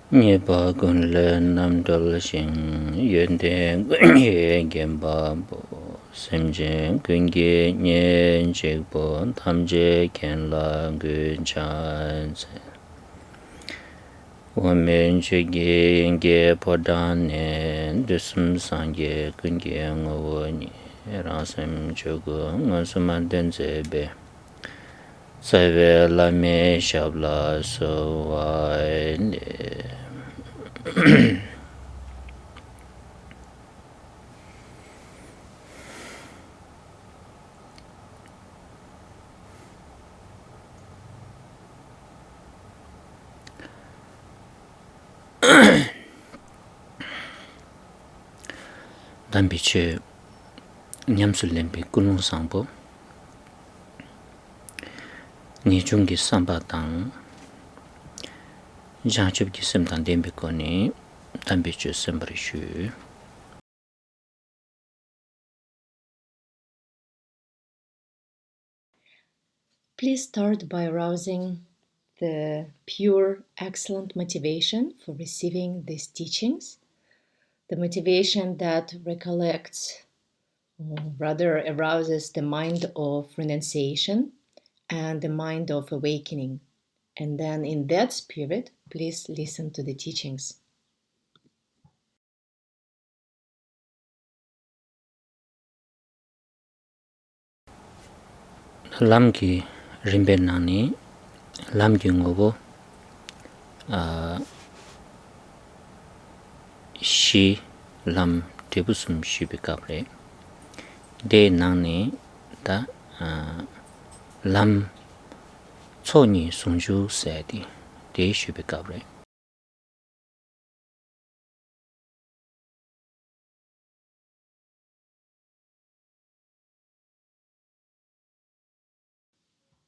Nyeba gunle namdol shing yende ye gemba bo semje gunge nye jekbo tamje kenla gun chan women jege nge podan ne dusum sangye gunge ngowo ni rasem chogo ngasuman denzebe Save la me shabla so dambiche nyamsulembi kulung sangpo ni chungi samba tang janchub ki semtan dembi koni dambiche sembarishu Please start by arousing the pure, excellent motivation for receiving these teachings, the motivation that recollects, or rather arouses the mind of renunciation and the mind of awakening. And then in that spirit, please listen to the teachings. lamki rimbe nani lamki ngobo shi lam tebusum shibi kabre de nani da lam choni sungju sedi de shibi kabre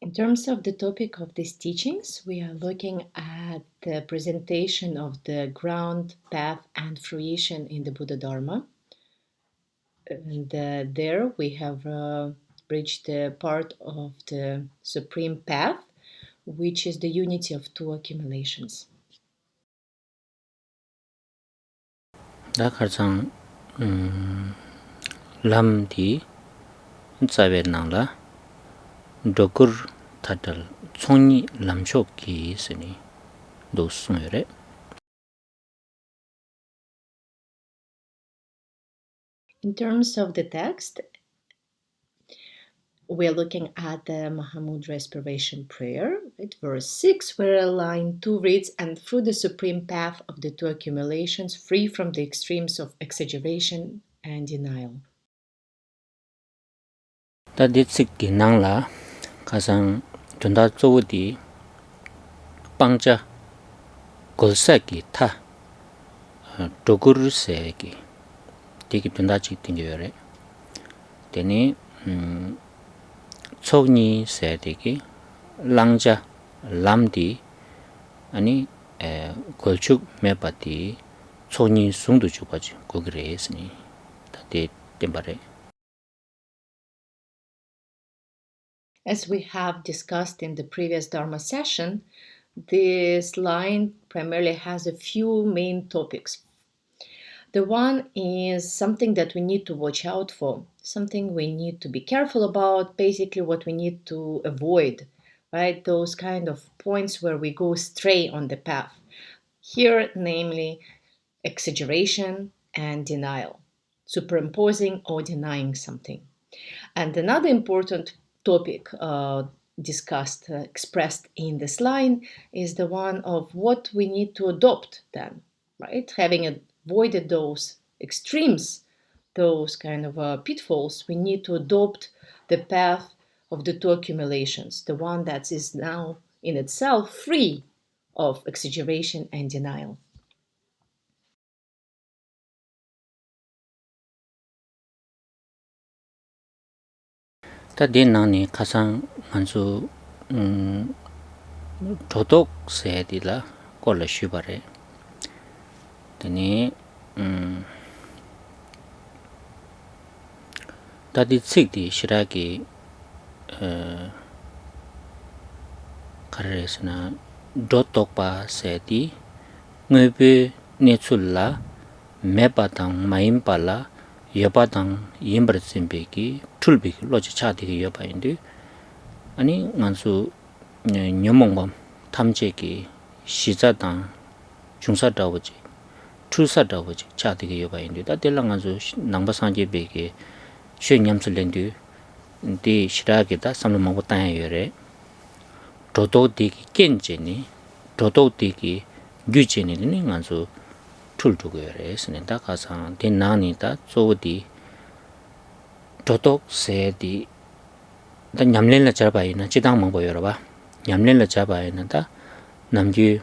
In terms of the topic of these teachings, we are looking at the presentation of the ground, path, and fruition in the Buddha Dharma. And there we have reached the part of the supreme path, which is the unity of two accumulations. da kharchang lam di tsabe nangla dokur tatal chongni lamchok ki sini dosungere In terms of the text, we are looking at the Mahamudra Aspiration Prayer, right? Verse 6, where line 2 reads, and through the supreme path of the two accumulations, free from the extremes of exaggeration and denial. da ditsik ki nangla kasang tunda chowdi pangcha golsa ki tha dokur se ki tiki tunda chik tingere teni chogni se tiki langja lamdi ani golchuk mepati chogni sungdu chupaji kogire esni tate tembare. As we have discussed in the previous Dharma session, this line primarily has a few main topics. The one is something that we need to watch out for, something we need to be careful about, basically what we need to avoid, right? Those kind of points where we go stray on the path. Here, namely, exaggeration and denial, superimposing or denying something. And another important topic discussed, expressed in this line is the one of what we need to adopt then, right? Having avoided those extremes, those kind of pitfalls, we need to adopt the path of the two accumulations, the one that is now in itself free of exaggeration and denial. Ta den nani kasang manzu dodok se di la kola shubare teni ta di tsik di shiraki kareresna dodok pa se di ngöbe nechulla mebatang maimpala yobatang yimbrasimbeki tulbi loji chadigi yobaindi ani ngansu nyomongbam 탐제기 시자당 중사다오지 출사다오지 차디게 여바인데 다델랑아주 남바상제베게 쉐냠슬렌디 디 시라게다 삼로망고 따야여레 도도디기 겐제니 도도디기 규제니니 ngansu 툴두고여레 스네다 가상 딘나니다 조디 도독 세디 다 냠렌라 잡아이나 지당 먹어 여러봐 냠렌라 잡아야는다 남기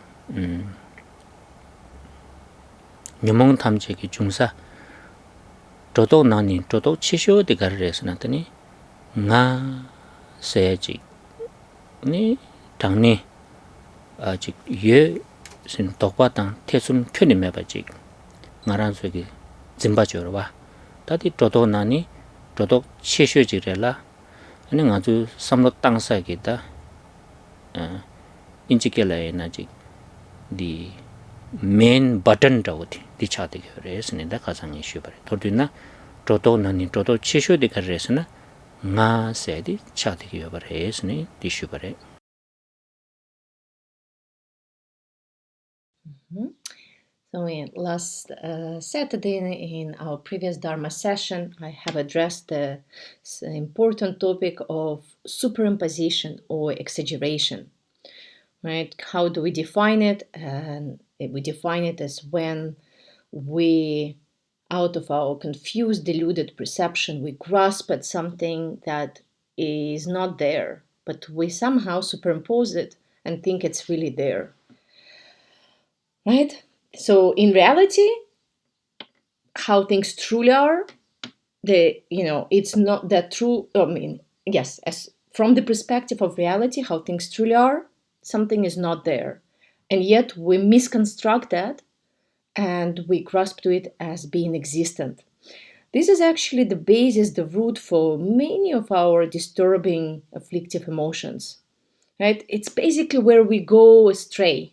녀몽 탐제기 중사 도도 나니 도도 치쇼 디가르레스 나더니 nga 세지 니 당니 아직 예신 독바당 태숨 켜내매 봐지 ngaran 속에 짐바죠로 봐 다디 도도 나니 도도 치쇼지래라 아니 아주 삼로 땅사기다 인지kel라에나지 디 main button dawti di chade resne da kazang issue bare todina toto nani toto chisho de resna nga se di chade bare resne di issue bare. So in last Saturday in our previous Dharma session, I have addressed the important topic of superimposition or exaggeration. Right? How do we define it? And we define it as when we, out of our confused, deluded perception, we grasp at something that is not there, but we somehow superimpose it and think it's really there. Right? So in reality, how things truly are, it's not that true. Yes, as from the perspective of reality, how things truly are, something is not there. And yet we misconstruct that and we grasp to it as being existent. This is actually the basis, the root for many of our disturbing afflictive emotions. Right? It's basically where we go astray.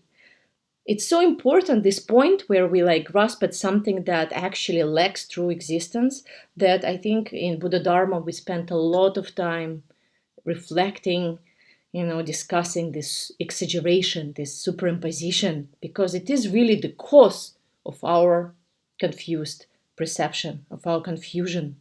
It's so important, this point where we grasp at something that actually lacks true existence, that I think in Buddha Dharma we spent a lot of time reflecting, discussing this exaggeration, this superimposition, because it is really the cause of our confused perception, of our confusion.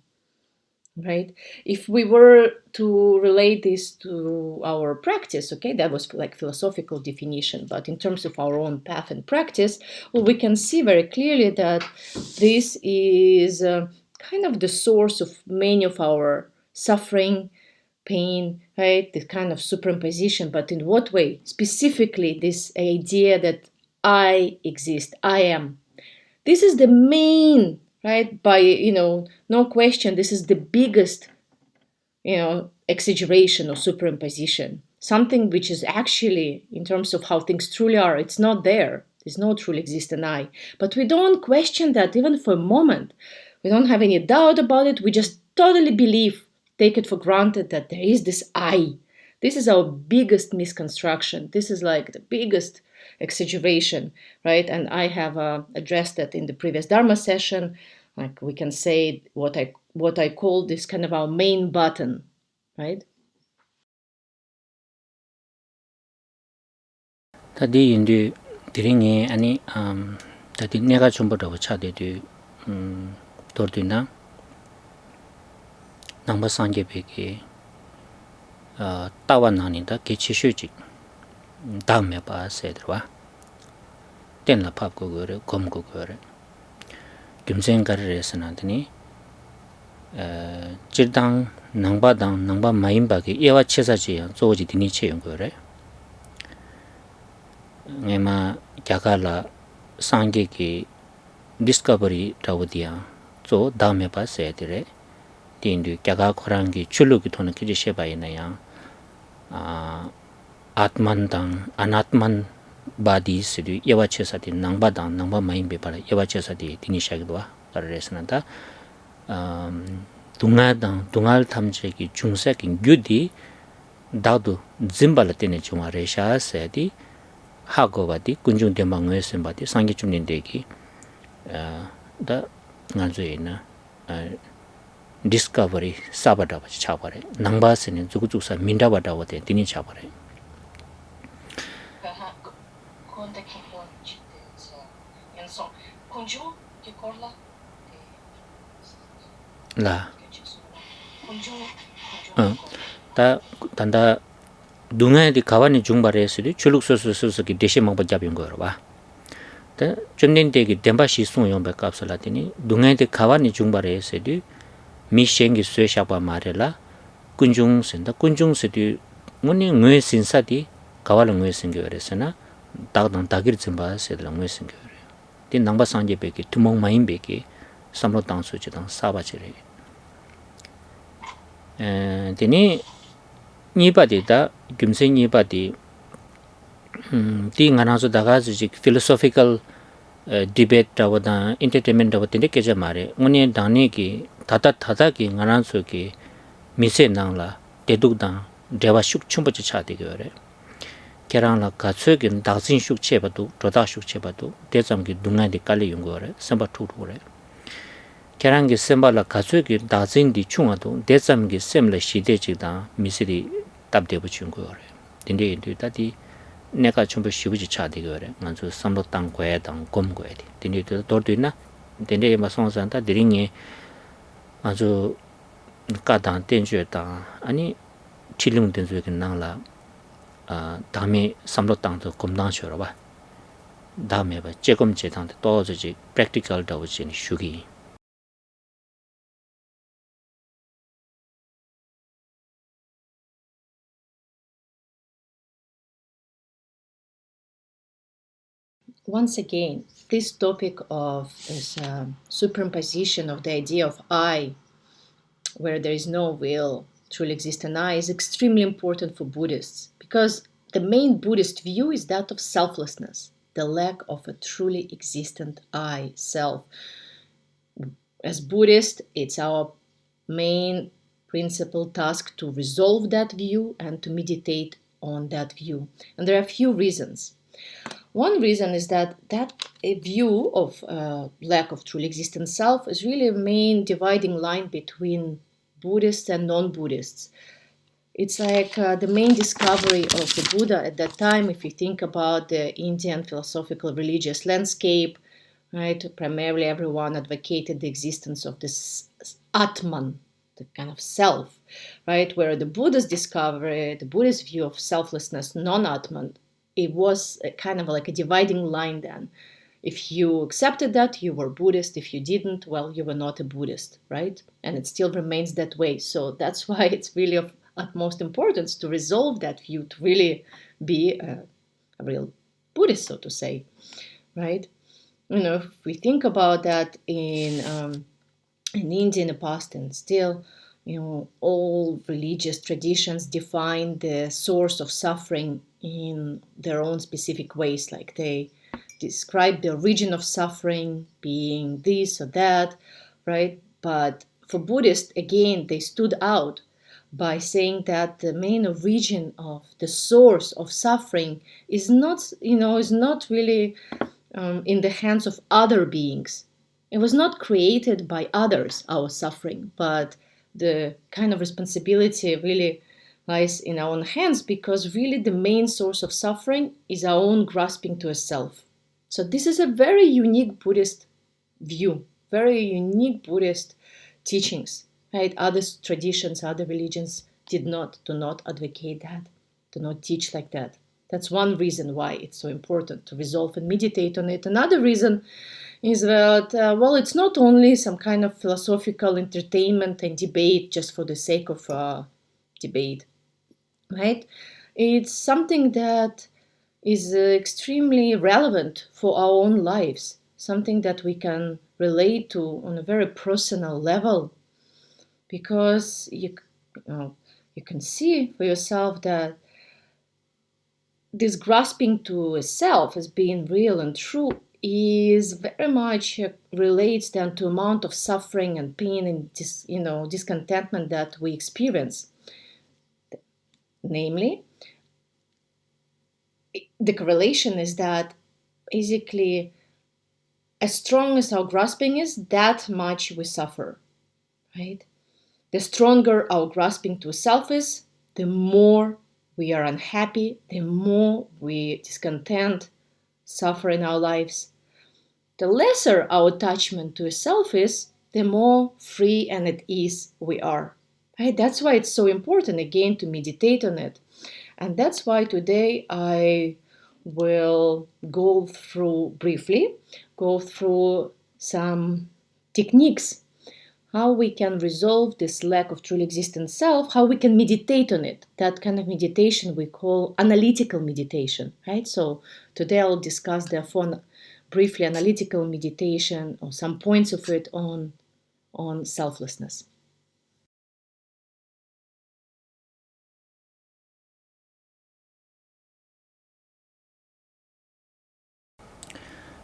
Right? If we were to relate this to our practice, okay, that was philosophical definition, but in terms of our own path and practice, well, we can see very clearly that this is kind of the source of many of our suffering, pain, right? This kind of superimposition, but in what way? Specifically, this idea that I exist, I am. This is the main, right? By, no question, this is the biggest, exaggeration or superimposition. Something which is actually, in terms of how things truly are, it's not there. There's no truly existent I. But we don't question that even for a moment. We don't have any doubt about it. We just totally believe, take it for granted that there is this I. This is our biggest misconstruction. This is the biggest exaggeration, right? And I have addressed that in the previous Dharma session. We can say what I call this kind of our main button, right? Tadi indi diringi ani tadi nega chombodawo chadedu tordina nangba sangebeke tawa nanida kechishuji damme ba sedrwa tenla papko gore gomko gore gyumsen gareres nandini jirdang nangba maimba ke ewa chesaji zoji dini cheyon gore ngema gyagala sange ki discovery rawdiya zo damme ba sedre tindu gyaga khorangi chulugi thona kiji shebayina ya atmandang anatman badi sidu ewa chesati nangba maimbe para ewa chesati dini shagdwa garesnada dungal tamjeki jungsaking gyudi dadu zimbala tene chunga resha sedi 하고바디 군중 대망에서 바디 상기 중년대기 다 나중에나 discovery sabada chabare nangbasen zugusa mindabada wote dini chabare la 다 단다 둥에 가와니 중바레스리 출룩소소소기 대시 먹바 잡인 거로 봐. 다 좀nen데기 덴바시 송용배 값을라더니 둥에 가와니 중바레스리 미셴기 쇠샤바 마레라 군중선다 군중스디 문이 뇌 신사디 가와를 뇌 생겨res나 다당 다기르 쯤바 세들 뇌 생겨래. 딘 남바 상제베기 투몽 마인베기 삼로 당수지당 사바지레. 데니 니바디다 김세 니바디 띵하나서 다가지 philosophical debate 다보다 entertainment 다보다 되게 말해 오늘 당내기 다다기 나란소기 미세낭라 대둑당 대화 숙충부터 차되게 그래 계란라 가츠긴 다신 숙체바도 도다 숙체바도 대zam기 눈나디 깔리 연구래 선바 투루래 계란기 셈발라 가츠기 다신디 충아도 대zam기 셈라 시대지다 미세리 답대부 준거래 근데 이다디 내가 전부 쉬우지 차되게 그래 먼저 삼로 땅 거에당 검거에디 근데 도르드나 근데 마송산다 드링이 아주 까당 땡주다 아니 칠룡 땡주게 나라 다음에 삼로 땅도 검당셔로 봐 다음에 봐 제금 제당도 또저지 프랙티컬 더우진 슈기 Once again, this topic of this superimposition of the idea of I, where there is no will truly exist an I, is extremely important for Buddhists because the main Buddhist view is that of selflessness, the lack of a truly existent I, self. As Buddhists, it's our main principal task to resolve that view and to meditate on that view. And there are a few reasons. One reason is that a view of lack of truly existent self is really a main dividing line between Buddhists and non-Buddhists. It's like the main discovery of the Buddha at that time, if you think about the Indian philosophical religious landscape, right? Primarily everyone advocated the existence of this Atman, the kind of self, right? Where the Buddha's discovery, the Buddhist view of selflessness, non-Atman, it was a kind of like a dividing line then. If you accepted that, you were Buddhist. If you didn't, well, you were not a Buddhist, right? And it still remains that way. So that's why it's really of utmost importance to resolve that view, to really be a real Buddhist, so to say, right? You know, if we think about that in India in the past and still, you know, all religious traditions define the source of suffering in their own specific ways. Like they describe the origin of suffering being this or that, right? But for Buddhists, again, they stood out by saying that the main origin of the source of suffering is not, is not really in the hands of other beings. It was not created by others, our suffering, but the kind of responsibility really lies in our own hands because really the main source of suffering is our own grasping to a self. So this is a very unique Buddhist view, very unique Buddhist teachings, right? Other traditions, other religions do not advocate that, do not teach like that. That's one reason why it's so important to resolve and meditate on it. Another reason is that, it's not only some kind of philosophical entertainment and debate just for the sake of debate, right? It's something that is extremely relevant for our own lives, something that we can relate to on a very personal level, because you can see for yourself that this grasping to a self as being real and true is very much relates then to amount of suffering and pain and discontentment that we experience. Namely, the correlation is that basically, as strong as our grasping is, that much we suffer, right? The stronger our grasping to self is, the more we are unhappy, the more we discontent, suffer in our lives. The lesser our attachment to a self is, the more free and at ease we are. Right? That's why it's so important again to meditate on it. And that's why today I will briefly go through some techniques how we can resolve this lack of truly existent self, how we can meditate on it. That kind of meditation we call analytical meditation, right? So today I'll discuss therefore briefly analytical meditation or some points of it on selflessness.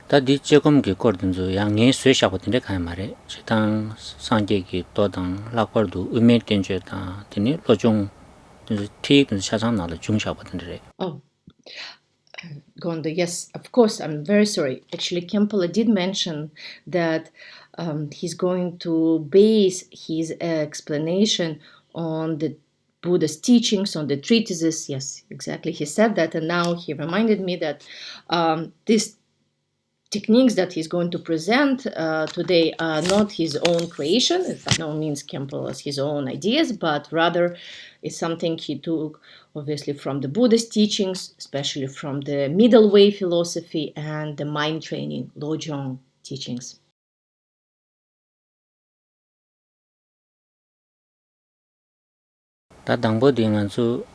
다디 조금기 거든죠 양이 쇠샤거든데 가 말에 지당 상계기 또당 락벌도 의미된죄다 되니 로종 티든 사장나도 중샤거든데 Oh, Gonda, yes, of course, I'm very sorry. Actually, Khenpo did mention that he's going to base his explanation on the Buddha's teachings, on the treatises. Yes, exactly. He said that, and now he reminded me that these techniques that he's going to present today are not his own creation. It by no means Khenpo has his own ideas, but rather it's something he took obviously from the Buddhist teachings, especially from the middle way philosophy and the mind training, Lojong teachings. 다 당보딩은수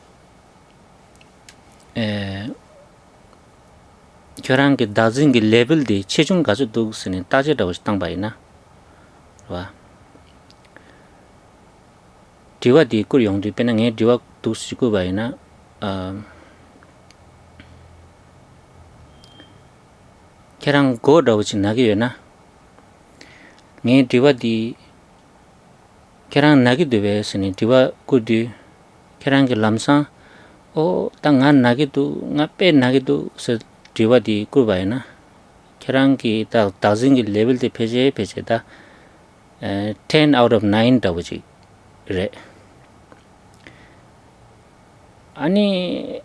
결한게 다진게 레벨디 체중 가지고 두스는 따지라고 땅바이나 와 디와디 꿀 용도 빼는 디와 두시고 바이나 계란 고라고 지나게 වෙ나 네 디와디 계란 나기 되베스니 디와 꾸디 계란게 람사 오 땅안 나기도 나빼 나기도 서 디와디 꿀바이나 계란기 다 다진기 레벨 때 페제다 10 out of 9 다우지 그래 아니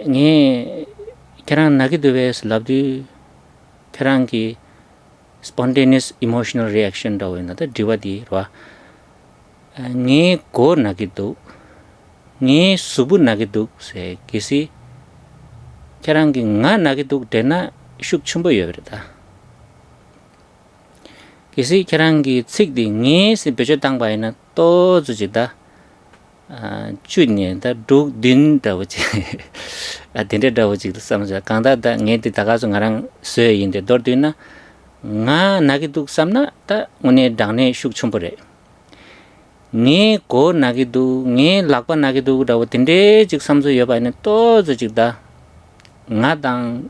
네 계란 나기 되베스 랍디 계란기 spontaneous emotional reaction 다우나 다 디와디 와 네 고 나기도 네 수부 나기도 세 किसी 계란기 nga 나기도 되나 슉춤보여 그러다 किसी 계란기 cik디 네 베저 당바이나 또 주지다 주니다 독딘다오지 아 딘데다오지 삼자 강다다 네디 다가서 나랑 쇠인데 dor디나 nga 나기도 삼나 다 오네 당네 슉춤보래 네 고 나기도 네 락바 나기도 다오 딘데 직 삼조 여바이나 또 주지다 나당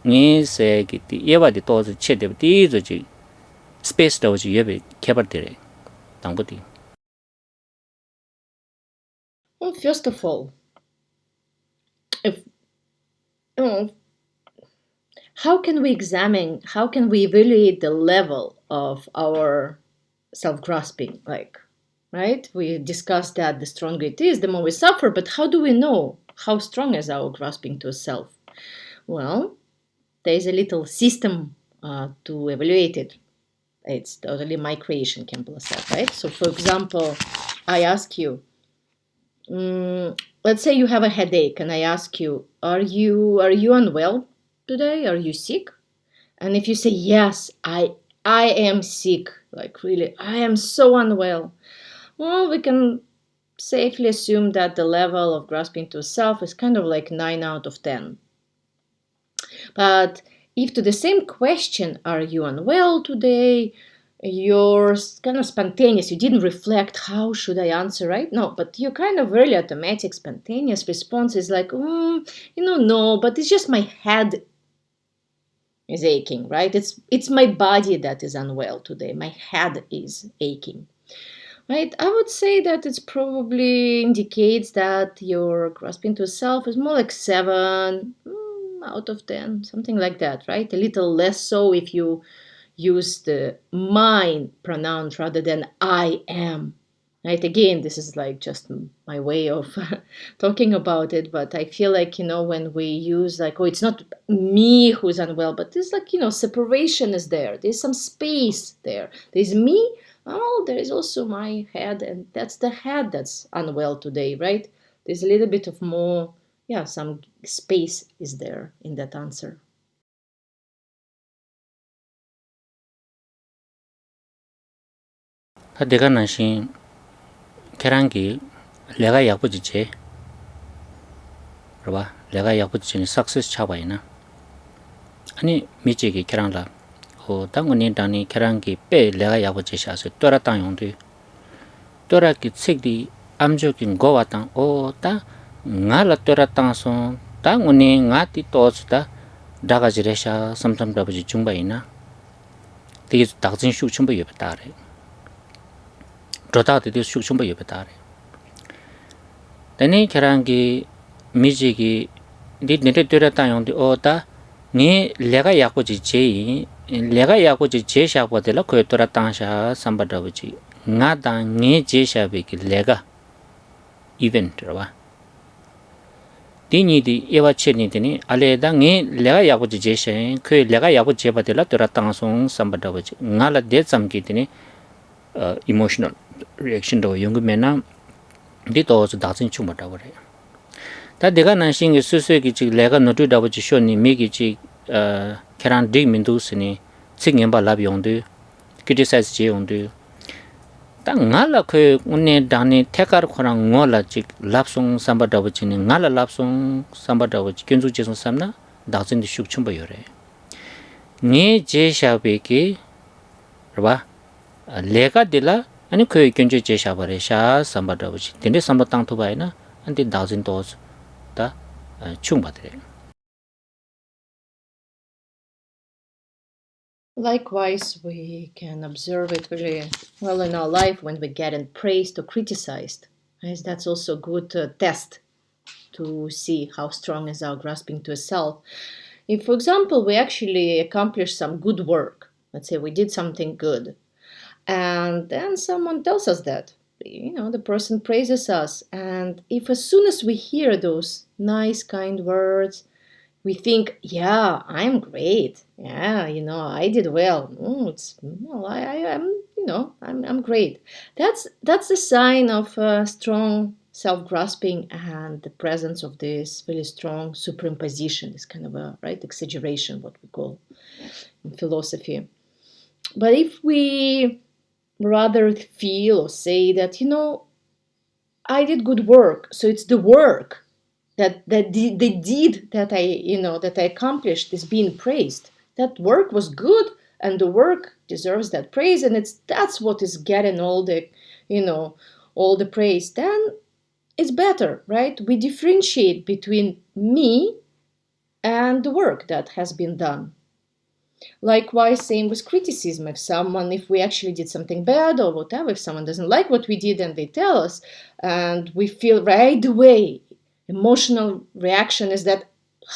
니세기티 예바디 또즈 체데디 저지 스페이스 도지 예베 개발되래 당부디 Well, first of all, if how can we evaluate the level of our self-grasping? Like, right? We discussed that the stronger it is, the more we suffer, but how do we know how strong is our grasping to self? Well, there is a little system to evaluate it. It's totally my creation, Khenpo said, right? So, for example, I ask you, let's say you have a headache, and I ask you, are you unwell today? Are you sick? And if you say yes, I am sick, like really, I am so unwell. Well, we can safely assume that the level of grasping to self is kind of like 9 out of 10. But if to the same question, are you unwell today, you're kind of spontaneous, you didn't reflect, how should I answer, right? No, but your kind of really automatic, spontaneous response is like, no, but it's just my head is aching, right? It's my body that is unwell today. My head is aching. Right? I would say that it's probably indicates that your grasping to self is more like 7, out of 10, something like that, right? A little less so if you use the mine pronoun rather than I am. Right? Again, this is like just my way of talking about it, but I feel like, when we use like, oh, it's not me who's unwell, but there's like, separation is there. There's some space there. There's me. Oh, there is also my head, and that's the head that's unwell today, right? There's a little bit of more, some space is there in that answer. 내가 나신 계란기 내가 약부지체 그봐 내가 약부지체 석세스 차바이나 아니 미지기 계란라 당원이 단이 계란기 빼 내가 약부지샤서 또라 땅용도 또라기 책디 암적인 거 왔다 오다 나라 또라 땅서 당원이 나티 또스다 다가지레샤 삼삼다부지 중바이나 되게 닥진 슈충부 옆다래 저다도 슈충부 옆다래 Tani kerangi miji di nete tura tayong di oda ni lega yakuji je sha de la ko tura tang sha sambada wuji nga da ni je sha be ki lega event rawa dini di ewa che ni dini ale da ngi lega yakuji je sha ko lega yakuji ba de la tura tang song sambada wuji nga la de sam ki dini emotional reaction do yung mena di to zu da zin chu ma da wo re ta de ga nan sing ge su su gi ji le ga no tu da wo ji sho ni mi gi ji keran dig min du si ni sing yam ba la bi yong de criticize ji yong de ta nga la ko ne da ni the kar kho rang ngo la ji lap song sam ba da wo ji ni nga la lap song sam ba da wo ji kyun zu ji song sam na da zin di shuk chum ba yo re ni je sha be ki ba le ga de la 아니 그 견제 제샤버레 샤 삼바다우지 근데 삼바땅 토바이나 안데 다진 도스 다 충바드레 Likewise, we can observe it very well in our life when we get praised or criticized. As that's also a good test to see how strong is our grasping to a self. If, for example, we actually accomplish some good work, let's say we did something good, and then someone tells us that, the person praises us. And if as soon as we hear those nice, kind words, we think, yeah, I'm great. Yeah, I did well. I'm great. That's a sign of strong self-grasping and the presence of this really strong superimposition, this kind of a exaggeration, what we call in philosophy. But if we rather feel or say that, I did good work, so it's the work that the deed that I accomplished is being praised. That work was good, and the work deserves that praise, and that's what is getting all the praise. Then it's better, right? We differentiate between me and the work that has been done. Likewise, same with criticism. If we actually did something bad or whatever, if someone doesn't like what we did and they tell us, and we feel right away, emotional reaction is that,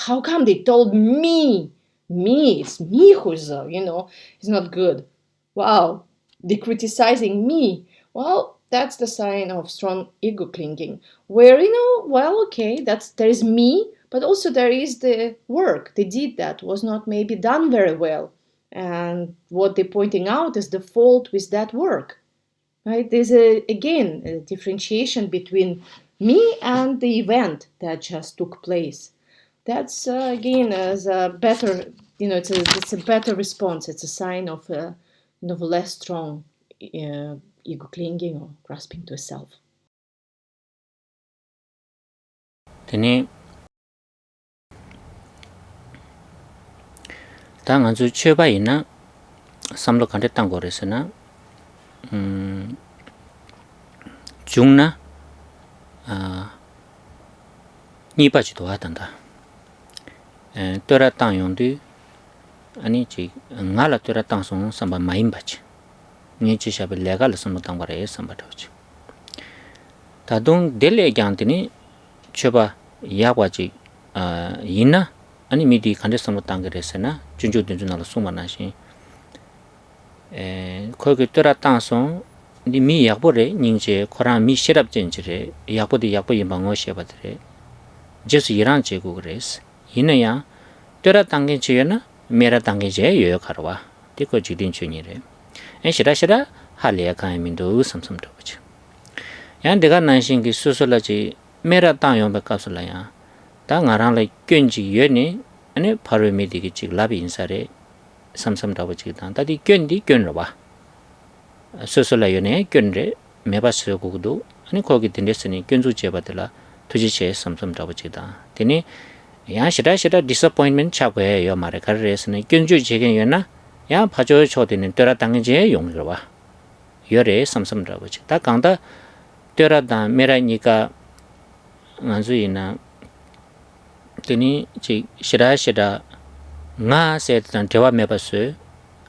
how come they told me? It's me who's, is not good. Wow, they're criticizing me. Well, that's the sign of strong ego clinging, where, okay, there is me, but also there is the work. They did that was not maybe done very well. And what they're pointing out is the fault with that work. Right? There's again a differentiation between me and the event that just took place. That's again as a better, it's a better response. It's a sign of a less strong ego clinging or grasping to a self. Tene 당 아주 최바이나 삼로 간데 땅고레스나 중나 니바지도 하단다 떠라 땅용도 아니 지 나라 떠라 땅송 삼바 마임바지 니치샤베 레갈 삼로 땅바레 삼바도지 다동 델레 간티니 최바 야과지 이나 아니 미디 간데스모 땅그랬으나 준주든준나로 수만하시 거기 떠라 땅송 미 약보래 닝제 코란 미 시랍전지래 약보디 약보이 방어 시바들래 제스 이란 제국 그랬어 이내야 떠라 땅게 지여나 메라 땅게 제 요역하러와 디코 지딘 춘이래 시라시라 할리아 카이민도 삼삼도 보죠 야 내가 난신기 수술라지 메라 땅 용백 값을라야 다 나랑래 견지 여니 아니 바로 미디기 지 라비 인사래 삼삼다고 지다 다디 견디 견러 봐 수술라요네 견레 메바스 고도 아니 거기 딘데스니 견주 제바들라 투지체 삼삼다고 지다 되니 야 시라시라 디서포인트먼트 차고에 요 말에 가르레스는 견주 제겐이나 야 파조 초되는 떠라 당제 용러 봐 열에 삼삼다고 지다 강다 떠라다 메라니까 안주이나 되니 지 시라시라 nga se tan dewa me ba su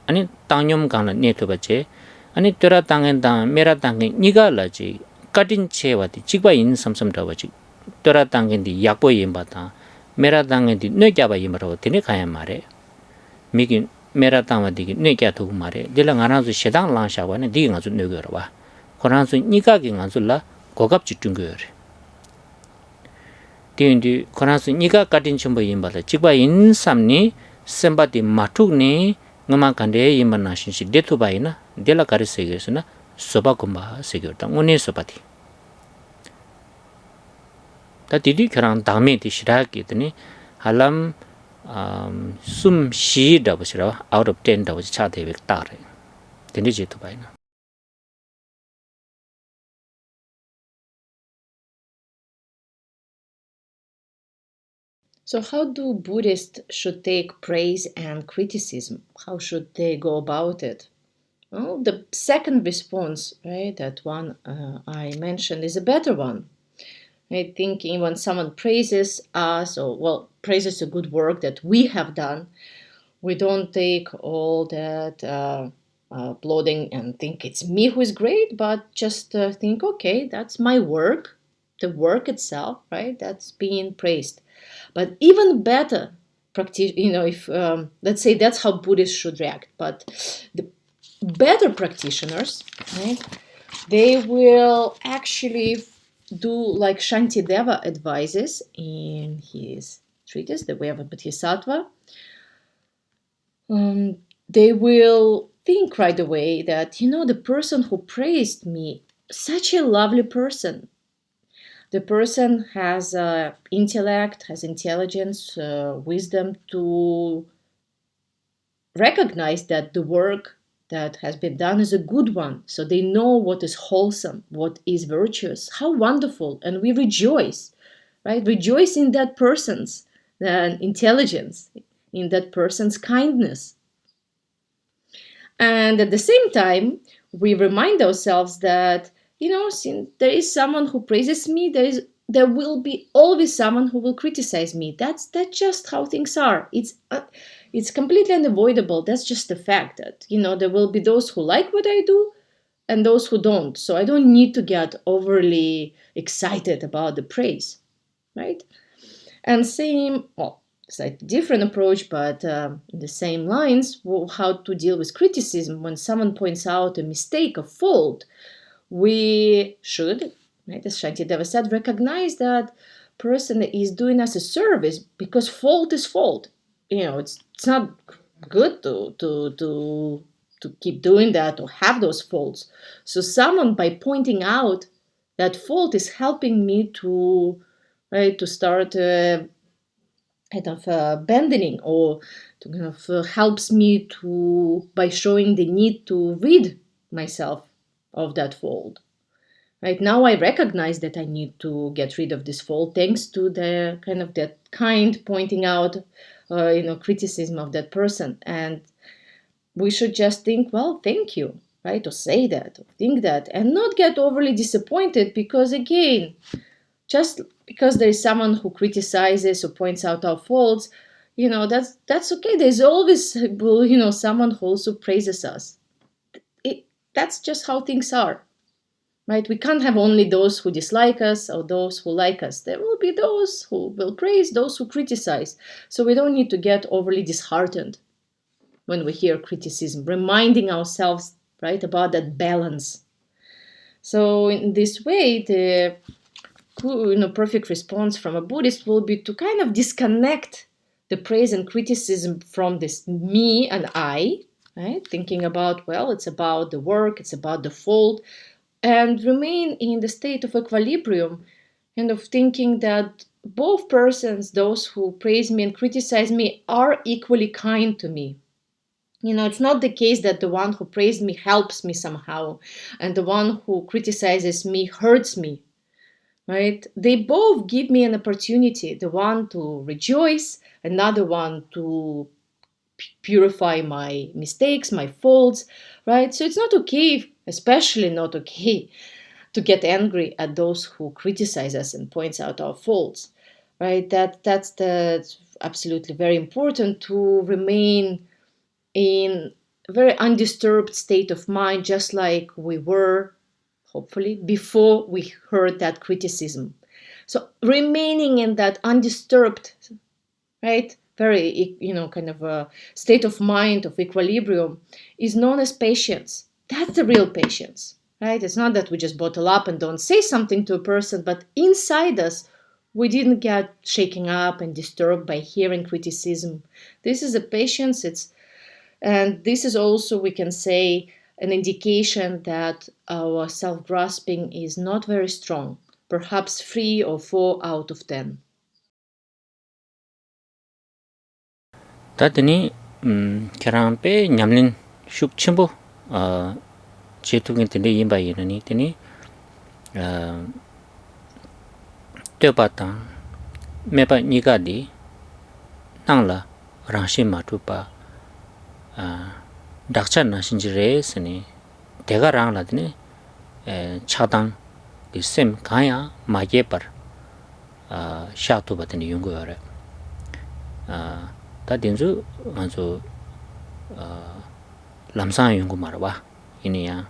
ani tangyom gang la ne to ba che ani tera tangen da mera tangen ni ga la ji katin che wa ti jigba yin samsam da ba ji tera tangen di yakbo yin ba ta mera tangen di ne kya ba yin ba ro ti ne kha ya ma re mi gi mera tang wa di ne kya to ma re de la nga na su shedang lang sha wa ne di nga su ne go ro ba ko ran su ni ga gi nga su la go gap ji tung go re 디인디 코나스 니가 까딘 첨부 임바다 직바 인삼니 셈바디 마툭니 ngama kande yimana shinshi detu baina dela kare segesuna soba kumba segurta ngone sobati ta didi kharang dame ti shira kitni halam sum shi da bashira out of 10 da cha debek tare dindi jetu baina So how do Buddhists should take praise and criticism? How should they go about it? Well, the second response, right, that one I mentioned is a better one. I think when someone praises us or, well, praises a good work that we have done, we don't take all that applauding and think it's me who is great, but just think, okay, that's my work, the work itself, right, that's being praised. But even better, if let's say that's how Buddhists should react, but the better practitioners, right, they will actually do like Shantideva advises in his treatise, The Way of a Bodhisattva. They will think right away that, the person who praised me, such a lovely person. The person has intellect, has intelligence, wisdom to recognize that the work that has been done is a good one. So they know what is wholesome, what is virtuous. How wonderful. And we rejoice, right? Rejoice in that person's intelligence, in that person's kindness. And at the same time, we remind ourselves that, since there is someone who praises me, there will be always someone who will criticize me. That's just how things are. It's completely unavoidable. That's just the fact that, there will be those who like what I do and those who don't. So I don't need to get overly excited about the praise, right? And same, slightly different approach, but the same lines, how to deal with criticism. When someone points out a mistake, a fault, we should, right, as Shantideva said, recognize that person is doing us a service, because fault is fault. It's not good to keep doing that or have those faults. So someone, by pointing out that fault, is helping me to start abandoning, or to helps me by showing the need to rid myself of that fault. Right now, I recognize that I need to get rid of this fault, thanks to the kind pointing out, criticism of that person. And we should just think, well, thank you, right? Or say that, or think that, and not get overly disappointed, because again, just because there is someone who criticizes or points out our faults, that's okay. There's always, someone who also praises us. That's just how things are. right? We can't have only those who dislike us or those who like us. There will be those who will praise, those who criticize. So we don't need to get overly disheartened when we hear criticism, reminding ourselves, right, about that balance. So in this way, the perfect response from a Buddhist will be to kind of disconnect the praise and criticism from this me and I, right? Thinking about, well, it's about the work, it's about the fault, and remain in the state of equilibrium and of thinking that both persons, those who praise me and criticize me, are equally kind to me. It's not the case that the one who praised me helps me somehow and the one who criticizes me hurts me, right? They both give me an opportunity, the one to rejoice, another one to purify my mistakes, my faults, right? So it's not okay, especially not okay, to get angry at those who criticize us and points out our faults, right? That's absolutely very important to remain in a very undisturbed state of mind, just like we were, hopefully, before we heard that criticism. So remaining in that undisturbed, right, very, kind of a state of mind of equilibrium is known as patience. That's the real patience, right? It's not that we just bottle up and don't say something to a person, but inside us, we didn't get shaken up and disturbed by hearing criticism. This is a patience. And this is also, we can say, an indication that our self-grasping is not very strong, perhaps 3 or 4 out of 10. 다더니 계란배 냠린 슉침보 제투긴데 임바이는 이더니 떼바타 메바 니가디 나라 랑시 마투파 닥찬나 신지레스니 대가랑라드니 차당 이셈 가야 마게버 샤투 바드니 용고여래 다딘주 먼저 람상 연구 말아봐 이니야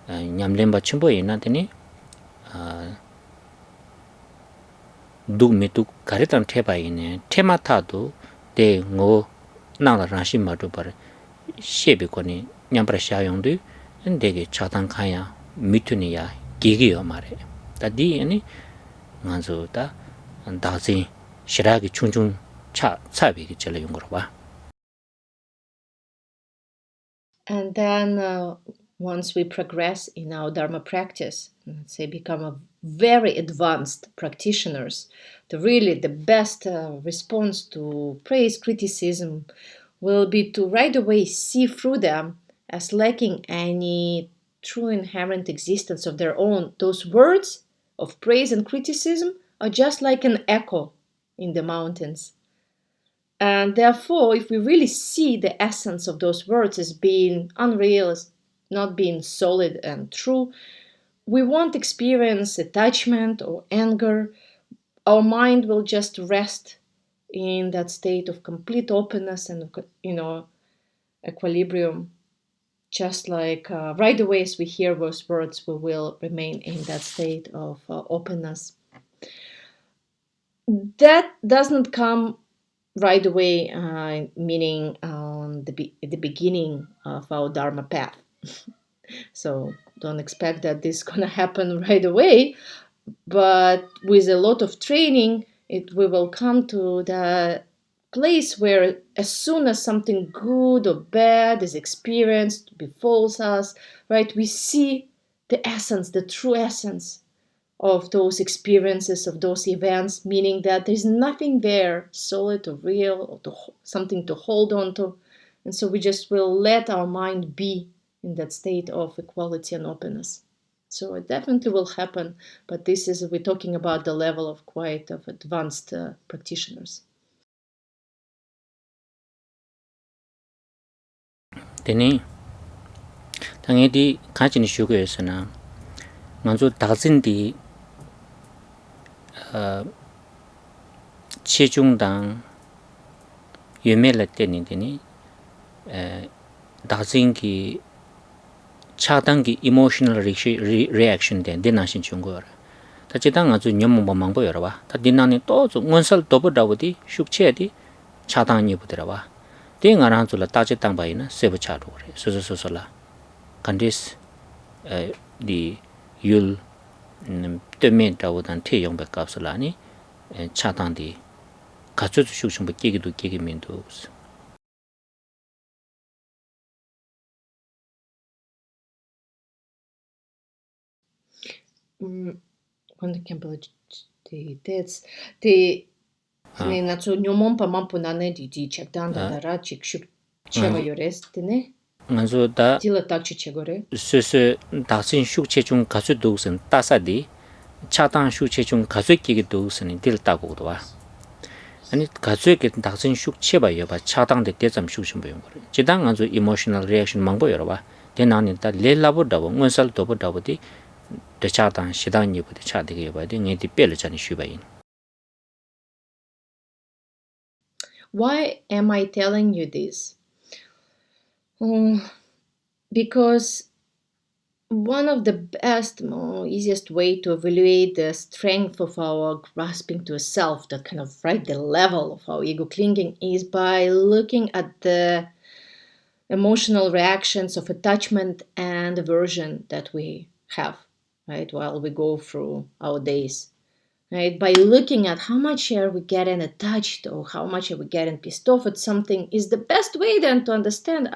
냠렘바 침보 이나더니 두미두 가르탄 테바이네 테마타도 대ngo 나라 라시 마도버 셰비코니 냠브라샤 용도 인데게 차단 가야 미투니야 기기요 말해 다디 아니 먼저다 다지 시라기 충충 차비기 젤레 용거로 봐. And then once we progress in our Dharma practice, let's say become a very advanced practitioners, the best response to praise, criticism will be to right away see through them as lacking any true inherent existence of their own. Those words of praise and criticism are just like an echo in the mountains. And therefore, if we really see the essence of those words as being unreal, as not being solid and true, we won't experience attachment or anger. Our mind will just rest in that state of complete openness and, equilibrium. Just like right away as we hear those words, we will remain in that state of openness. That doesn't come right away, meaning the beginning of our Dharma path. So don't expect that this is going to happen right away, but with a lot of training, we will come to the place where as soon as something good or bad is experienced, befalls us, right, we see the essence, the true essence of those experiences, of those events, meaning that there's nothing there solid or real or something to hold on to. And so we just will let our mind be in that state of equality and openness. So it definitely will happen, but we're talking about the level of quite of advanced practitioners. 되니 당연히 가진 쇼그에서나 먼저 다진디 체중당 유멜레 때니더니 다진기 차단기 emotional reaction 된 디나신 중거라 다 지당 아주 념몽 망보 여러 다 디나니 또 원설 도보다고디 슉체디 차단이 부더라 띵아랑 줄라 따지 땅 바이나 세부 차로 그래 소소소소라 간디스 디 율 때문에다고단 태용백 값을라니 차단디 가져도 슉shum 끼기도 끼기민도 Quando Khenpo that's the nacho nyomon pa mampo nane di chekdan da ra chik shuk cheva yores tene nganzo da tila takchi chegore 스스 다신 슉체중 가수도우선 따사디 차단 슉체중 가수끼기도우선이 딜다고도 와 아니 가수에게 다신 슉체봐요 봐 차단데 대점 슉심 보용 거래 지당 아주 이모셔널 리액션 망보여 봐 대나니다 렐라보다고 원살도보다고디 대차단 시단이부터 차되게 봐야 돼 녜디 뺄잖니 슈바인 Why am I telling you this? Because one of the best, easiest way to evaluate the strength of our grasping to a self, the kind of the level of our ego clinging, is by looking at the emotional reactions of attachment and aversion that we have, right, while we go through our days. Right, by looking at how much are we getting attached or how much are we getting pissed off at something is the best way then to understand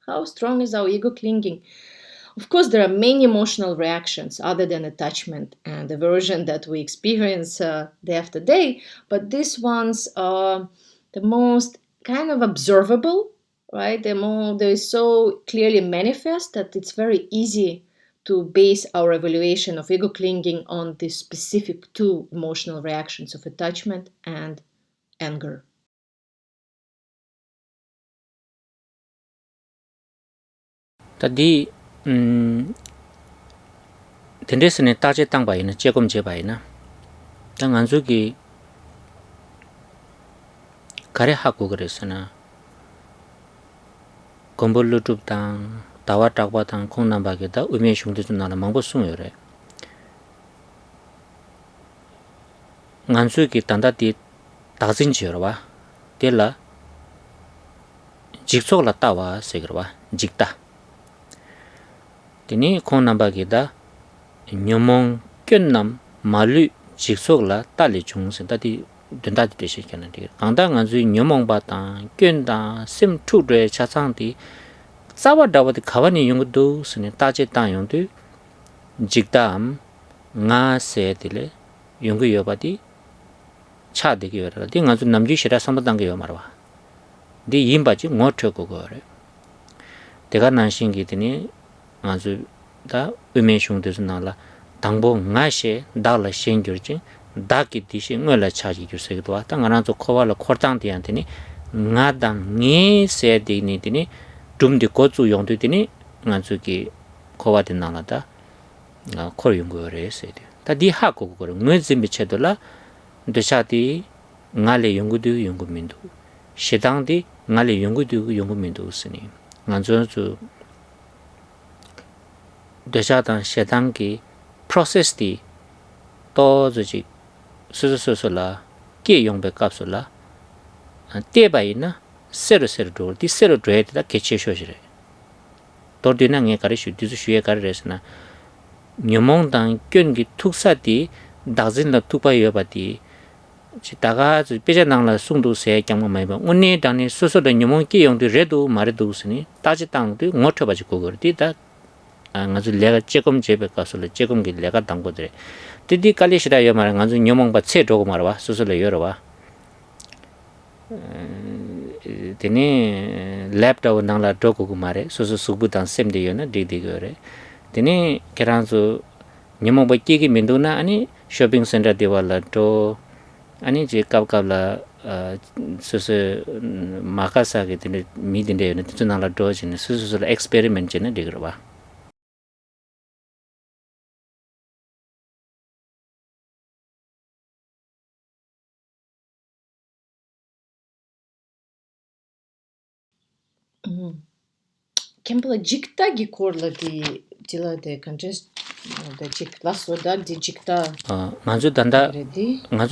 how strong is our ego clinging. Of course, there are many emotional reactions other than attachment and aversion that we experience day after day, but these ones are the most kind of observable, right? They're so clearly manifest that it's very easy to base our evaluation of ego clinging on the specific two emotional reactions of attachment and anger. 다디 덴데스네 따제 땅 바이나 제금 제 바이나 땅 안주기 가래 하고 그랬으나 건볼로 줍당 다와 딱바당 콩남바게다 의미 흉도 좀 나나 망보 숭요래 안주기 단다디 다진 지어와 델라 직속라 따와 세그와 직다 디니 콩남바게다 녀몽 껴남 말루 직속라 딸리 중선다디 된다디 되시겠는데 강당 안주 녀몽바다 껴다 심투르 차상디 사와다와디 가와니 용도 스네 따제 땅용도 직담 나세딜레 용구 여바디 차되기 여라 디 안주 남주시라 삼바당게 요 말와 디 임바지 못하고 거래 내가 난신기더니 아주 다 의미흉도서 나라 당보 나시 달라 신겨지 다기 디시 응을 차지 주세기도 왔다 나라도 코발로 코르당디한테니 나당 니 세디니디니 둠디 고주 용도디니 나주기 코바디 나라다 코르 용거래 했어요 다디 하고 그거 응즈미 체돌라 되샤디 나레 용구도 용구민도 시당디 나레 용구도 용구민도 us으니 나저주 되샤단 시당기 프로세스디 또저지 스스스라 게 용배 값을라 때바이나 세르세르도 디세르 드레다 개체쇼시래 도르디나게 가르슈 디즈슈에 가르레스나 녀몽당 견기 툭사디 다진라 투바이여바디 지다가 빼자낭라 숭도세 경험마이바 오늘 당에 소소의 녀몽기 용도 레도 마레도스니 따지땅도 못쳐바지 고거디다 아주 내가 조금 제배 가서를 조금 길 내가 당고들 디디 칼리시라요 말 아주 녀몽바 체도고 말와 소소를 열어와 데네 랩타워 나라 도고 말에 소소 수부단 셈데요나 디디거래 데네 계란수 녀몽바 끼기 민도나 아니 쇼핑 센터 데발라 도 아니 제 갑갑라 소소 마카사게 데네 미딘데요나 투나라 도지네 소소소 엑스페리멘트네 디거와 Khenpo jikta gi korla di dila de kanjes de jikla soda di jikta ngazu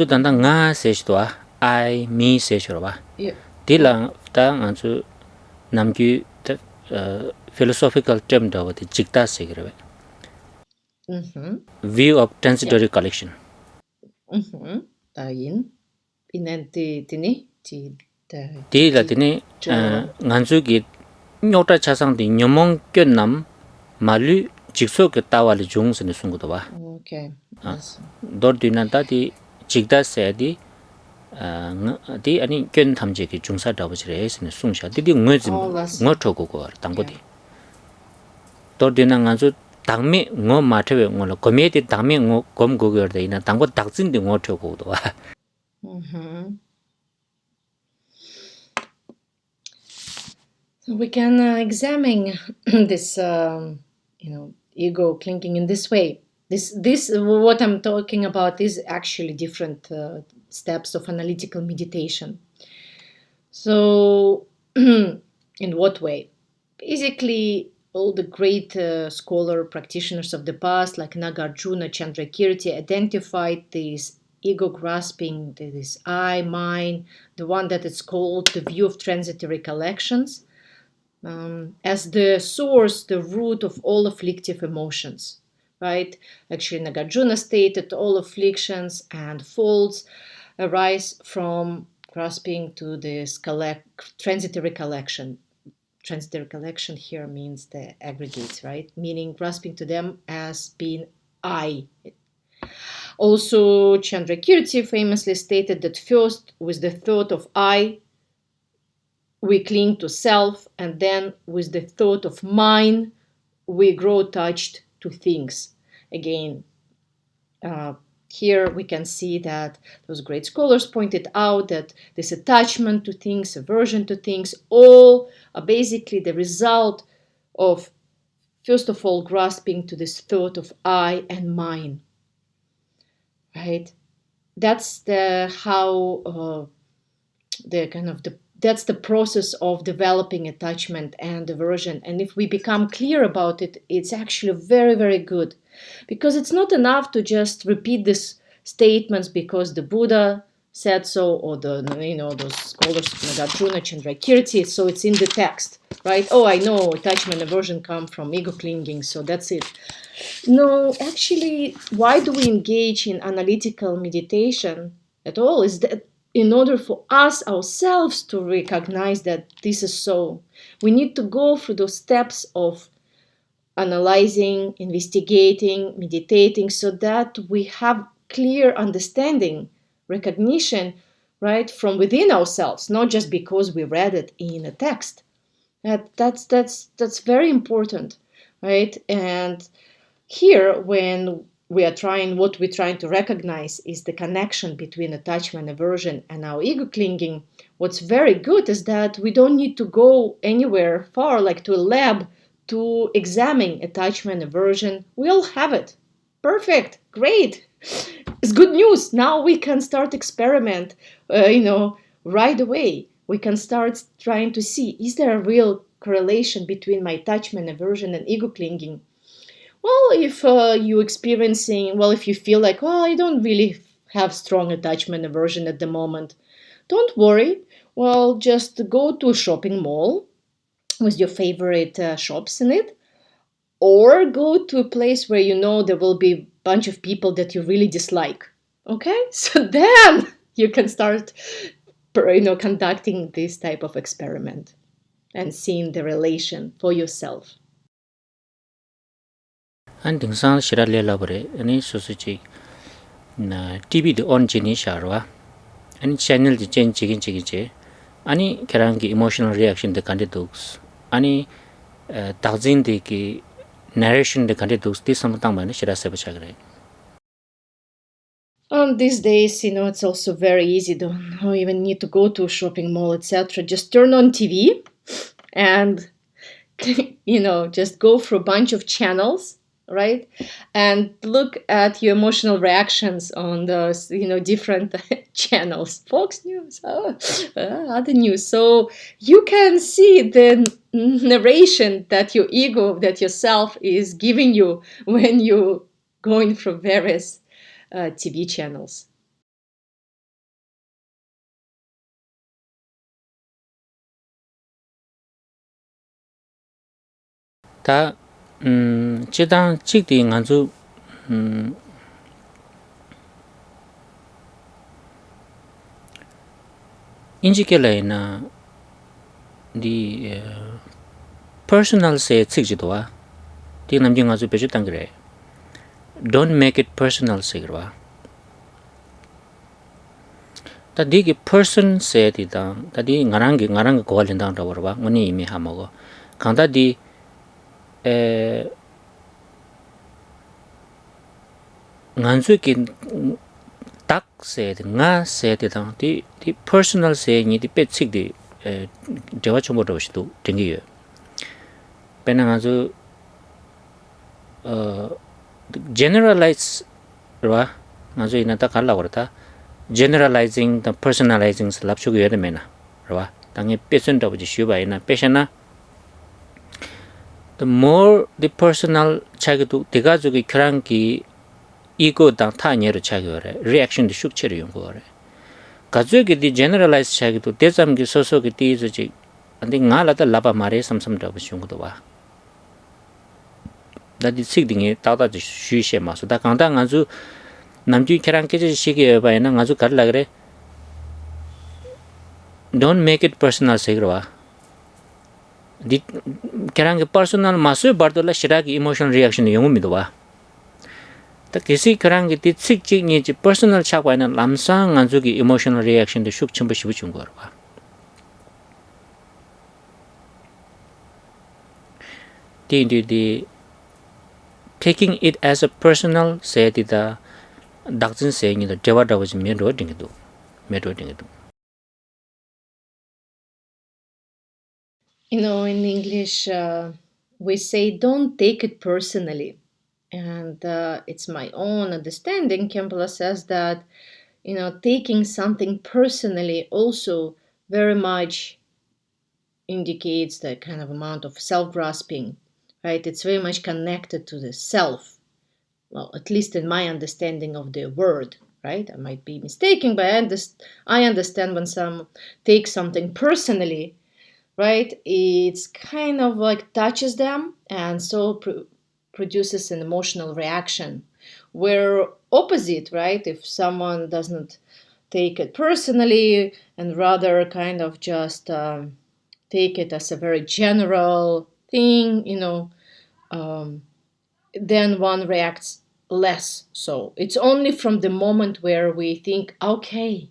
danda nga seshwa I me seshwa dila ta ngazu namgyu philosophical term da wati jikta segre view of transitory collection tayin inanti tini ti la tini nganzu gi nyota chasang di nyomong kyonnam malu jikso ke tawali jung sene sungudo ba okay dor dinanta di jikda se di di ani kyon thamje ki jungsa dawjre sene sungsha di ngo thogo ko tangbo di dor dinan nganzu 당미 ngo 마트에 ngo 거미에디 당미 ngo 검 고거데 이나 당고 닥진데 ngo 켜고도 와 So we can examine this ego clinging in this way. This what I'm talking about is actually different steps of analytical meditation. So in what way? Basically, all the great scholar practitioners of the past, like Nagarjuna, Chandrakirti, identified this ego grasping, this I, mine, the one that is called the view of transitory recollections, as the source, the root of all afflictive emotions, right? Actually, Nagarjuna stated all afflictions and faults arise from grasping to this transitory recollection. Transitory recollection here means the aggregates, right? Meaning grasping to them as being I. Also, Chandrakirti famously stated that first, with the thought of I, we cling to self, and then with the thought of mine, we grow attached to things. Again, here we can see that those great scholars pointed out that this attachment to things, aversion to things, all are basically the result of, first of all, grasping to this thought of I and mine. Right? That's that's the process of developing attachment and aversion. And if we become clear about it, it's actually very, very good. Because it's not enough to just repeat these statements because the Buddha said so, or those scholars, Nagarjuna, Chandrakirti, so it's in the text, right? Oh, I know attachment and aversion come from ego clinging, so that's it. No, actually, why do we engage in analytical meditation at all? Is that in order for us ourselves to recognize that this is so, we need to go through those steps of analyzing, investigating, meditating, so that we have clear understanding, recognition, right, from within ourselves, not just because we read it in a text. That's very important, right? And here, when what we're trying to recognize is the connection between attachment, aversion, and our ego clinging. What's very good is that we don't need to go anywhere far, like to a lab, to examine attachment, aversion. We all have it. Perfect. Great. It's good news. Now we can start experiment, right away. We can start trying to see, is there a real correlation between my attachment, aversion, and ego clinging? Well, if if you feel like, I don't really have strong attachment, aversion at the moment, don't worry. Well, just go to a shopping mall with your favorite shops in it, or go to a place where you know there will be a bunch of people that you really dislike. Okay, so then you can start conducting this type of experiment and seeing the relation for yourself. 안 등산 시랄레라 버래 아니 소소지 나 TV도 온 지니 샤르와 아니 채널도 젠지긴지기지 아니 계란기 이모셔널 리액션도 간데독스 아니 다진디기 narration the 간데독스 디섬당만 시라세버차 그래. These days, it's also very easy. Don't even need to go to a shopping mall, etc. Just turn on TV and, just go through a bunch of channels right? And look at your emotional reactions on those, different channels, Fox News, other news. So you can see the narration that your ego, that yourself is giving you when you going through various TV channels. 다 지당 직디 간주 인지kel라이나 디 personal se 직지도와 디 남경 아주 베주당 그래. Don't make it personal 세그와. 다 디기 person se 디다. 다디 나랑게 고갈린다고 그러봐. 오니 이미 하먹어. 강다디 nganzuki tak se nga se de dang di personal se ni di petsik di dewa chombo do shidu dengi yo pena nganzu generalize ra nganzu ina ta kala gorta generalizing the personalizing slap chugu yo de mena ra 당에 빼선다 보지 쉬바이나 빼셔나 the more the personal 차기도 대가족의 결함기 이거 당 타녀로 차기어래 reaction 도 숙체를 연구하래 가족이 디 generalize 차기도 대삼기 소속이 뒤지지 근데 나라다 라바 말에 삼삼다 보시는 것도 와 나디 식딩에 따다지 쉬셔 마서 다 강당 아주 남주 결함께지 시기에 봐야나 아주 갈라 그래 don't make it personal 세그와 디 결함게 personal 마수 버들라 시라기 emotional reaction 영어 믿어와 다 계시 결함게 디 식직니지 personal 차과는 남상 안주기 emotional reaction도 슉 첨부 씹어준 거라 봐 디 taking it as a personal 세디다 닥진 세ኝ이도 대화다고지 메로 딩도 In English, we say, don't take it personally. And it's my own understanding. Khenpo says that, taking something personally also very much indicates the kind of amount of self-grasping, right? It's very much connected to the self. Well, at least in my understanding of the word, right? I might be mistaken, but I understand when some takes something personally, right? It's kind of like touches them and so produces an emotional reaction. Where opposite, right? If someone doesn't take it personally and rather kind of just take it as a very general thing, then one reacts less. So it's only from the moment where we think, okay,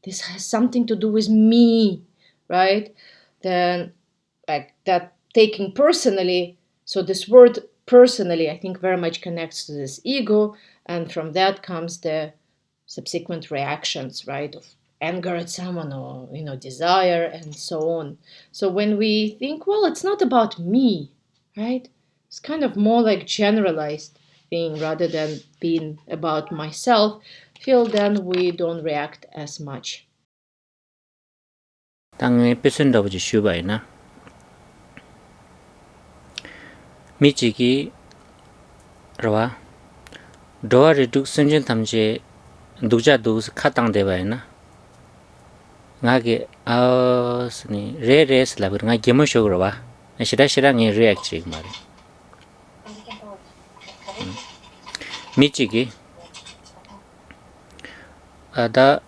this has something to do with me, right? Then like that taking personally, so this word personally I think very much connects to this ego, and from that comes the subsequent reactions, right, of anger at someone or desire and so on. So when we think, well, it's not about me, right, it's kind of more like generalized thing rather than being about myself, feel then we don't react as much. 당에 뺏은다 보지 쉬바이나 미치기 라와 도아리둑 선전 탐제 두자두스 카땅 대바이나 나게 아스니 레레스 라브 나 게모쇼로 와 시라시랑이 리액트 말이 미치기 아다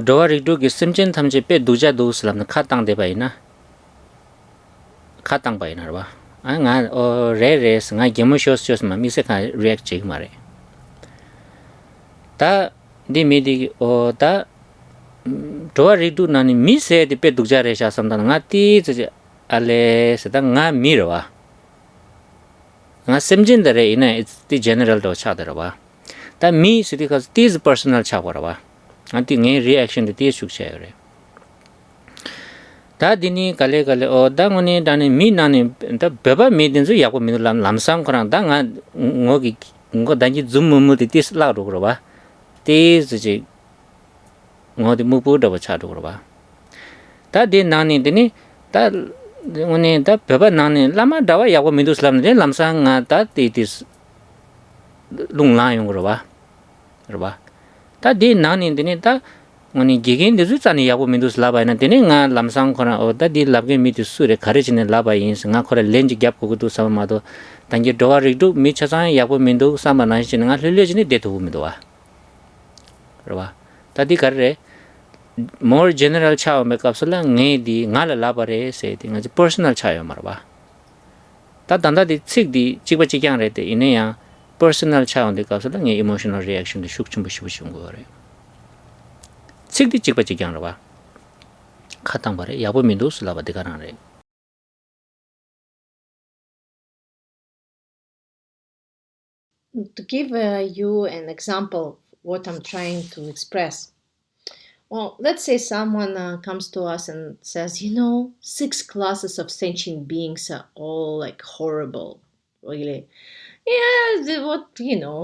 도아리둑 선전 탐제 빼 두자두스 라브 카땅 대바이나 카땅 바이나 와 anga o reres nga gemoshos ma miseka react chig mare ta di medi o ta do ridu nani mise de pe dugja re sha samda nga ti je ale seda nga mirwa nga semjin dare ina it's the general do cha dara wa ta mi sidi cause this personal cha wa wa anti nge reaction de ti shuk che re 다 디니 갈래 어 당원이 다니 미나니 다 베바 미든지 야고 미는 람상 거랑 당아 ngо기 ngo 단지 줌무무디 디슬라로 그러 봐. 디즈지 ngо디 무부더 차도 그러 봐. 다디 나니 디니 다 ngone 다 베바 나니 라마 다와 야고 미두슬람네 람상아 다 디디스 룽라용 그러 봐. 그러 봐. 다디 나니 디니 다 ngoni gegen de zu tsani yago mindus laba na tene nga lamsang khona o da di labge mi tu sure kharejine laba yin nga khore lenj gap ko du sama do tangi dowa ri du mi chasan yago mindu sama na chin nga lele jine de tu mi do wa rwa ta di karre more general chao me kapsula nge di nga la laba re se di nga personal chayo marwa ta danda di sik di chikba chikyang re te ine ya personal chao de kapsula nge emotional reaction de shuk chum bu go re sikdi chikpa chikyang rwa khatang bare yabo mindu sulaba dekarang re To give you an example what I'm trying to express. Well, let's say someone comes to us and says, 6 classes of sentient beings are all like horrible, really. Yeah,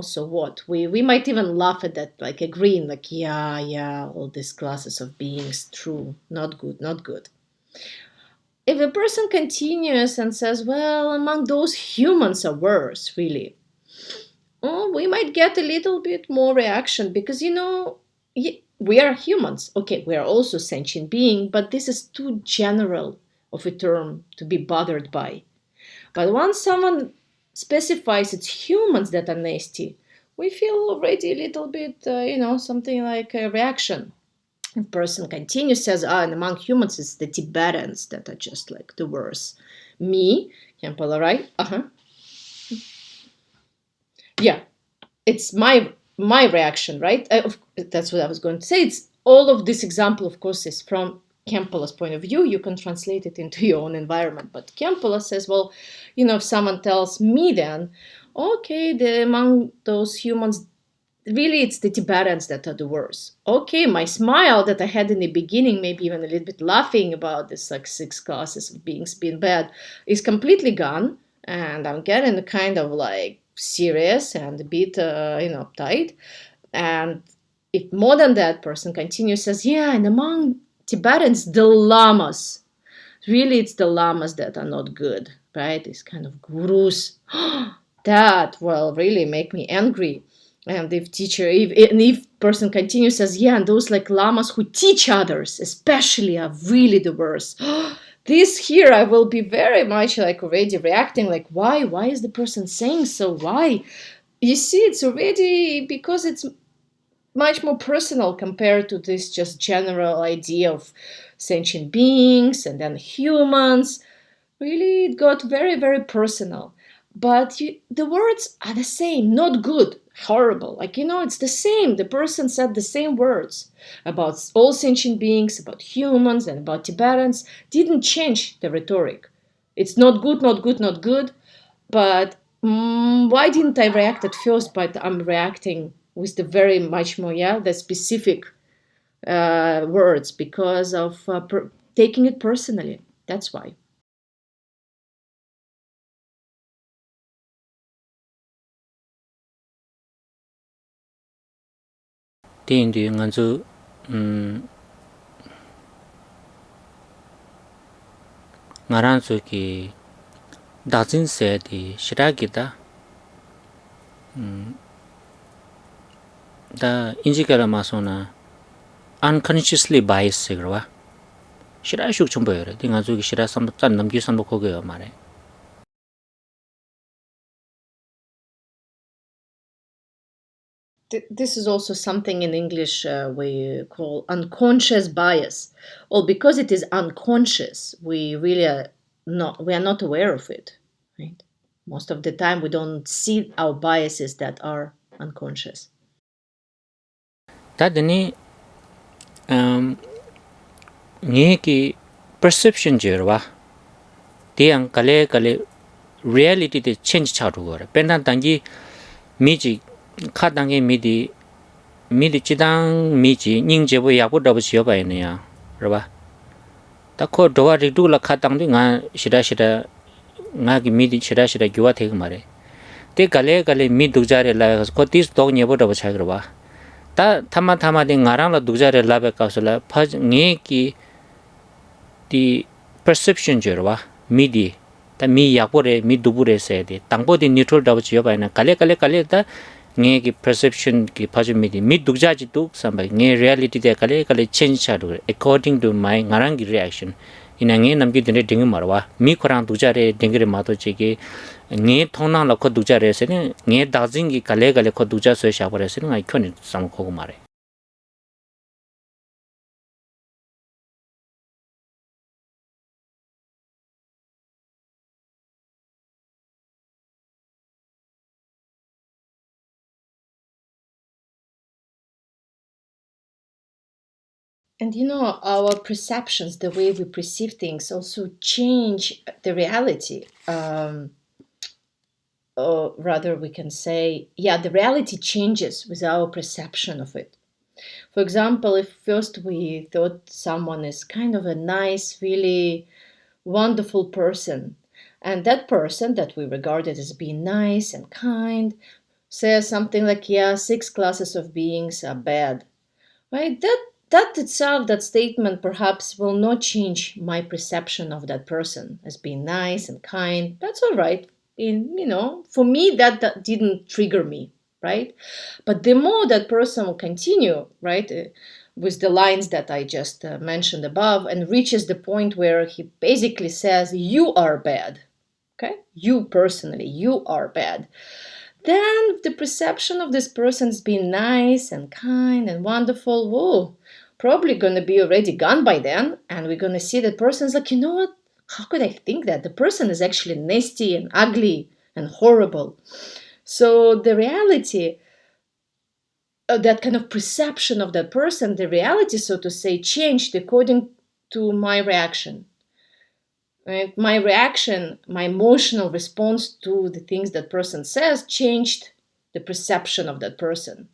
so what? We might even laugh at that, like agreeing, like, yeah, all these classes of beings, true, not good, not good. If a person continues and says, well, among those humans are worse, really, we might get a little bit more reaction because, we are humans. Okay, we are also sentient being, but this is too general of a term to be bothered by. But once someone specifies it's humans that are nasty, we feel already a little bit, something like a reaction. A person continues, says, and among humans it's the Tibetans that are just like the worst. Me, Khenpo, right? Yeah, it's my reaction, right? That's what I was going to say. It's all of this example, of course, is from Khenpo's point of view. You can translate it into your own environment. But Khenpo says, well, if someone tells me then, okay, among those humans, really it's the Tibetans that are the worst. Okay, my smile that I had in the beginning, maybe even a little bit laughing about this like 6 classes of beings being bad, is completely gone. And I'm getting kind of like serious and a bit, uptight. And if more than that person continues, says, yeah, and among Tibetans, the lamas. Really, it's the lamas that are not good, right? These kind of gurus. That will really make me angry. And if person continues, says, yeah, and those like lamas who teach others, especially, are really the worst. This here, I will be very much like already reacting like, why? Why is the person saying so? Why? You see, it's already because it's much more personal compared to this just general idea of sentient beings and then humans. Really, it got very, very personal. But the words are the same, not good, horrible. Like, it's the same. The person said the same words about all sentient beings, about humans, and about Tibetans. Didn't change the rhetoric. It's not good, not good, not good. But why didn't I react at first? But I'm reacting with the very much more, the specific words because of taking it personally. That's why. Tindi nganzu ngaranzu ki dazin se di shiragi da injikala masona unconsciously biased segrwa shira shuk chumbo yore di nganzu ki shira sam tan namgi sam ko ge mare This is also something in English we call unconscious bias. Well, because it is unconscious, we are not aware of it, right? Most of the time, we don't see our biases that are unconscious. tadini nge ki perception jerwa tiang kale reality de change chadu gore pendan tangi miji khadange midi chidang miji ningje bo yabu dabu chiyo ba ne ya roba 다 코 도와 리두라 카당디 nga shida nga gi mi di shida gyuwa theg mare te gale mi dujare la ko tis dog nyebo do cha gro ta thama de ngarang la dujare la be kausala phaj nge ki the perception jerwa midi ta mi yakore mi dubure se de tangbo de neutral da chiyo ba na kale ta nge ki perception ki phaju midi mi dugja ji tu samba nge reality de kale change cha do according to my ngarang gi reaction ina nge nam gi de ding marwa mi khorang dugja re ding re ma to che ge nge thona la kho dugja re se ne nge dajing gi kale kho dugja so sha bare se ngai khone sam kho gu mare. And our perceptions, the way we perceive things, also change the reality. Or rather, we can say, the reality changes with our perception of it. For example, if first we thought someone is kind of a nice, really wonderful person, and that person that we regarded as being nice and kind says something like, 6 classes of beings are bad, right? That itself, that statement perhaps will not change my perception of that person as being nice and kind. That's all right. For me, that didn't trigger me, right? But the more that person will continue, right, with the lines that I just mentioned above, and reaches the point where he basically says, you are bad, okay? You personally, you are bad. Then the perception of this person as being nice and kind and wonderful, whoa, probably going to be already gone by then. And we're going to see that person's like, you know what? How could I think that? The person is actually nasty and ugly and horrible. So the reality, that kind of perception of that person, the reality, so to say, changed according to my reaction. Right? My reaction, my emotional response to the things that person says changed the perception of that person.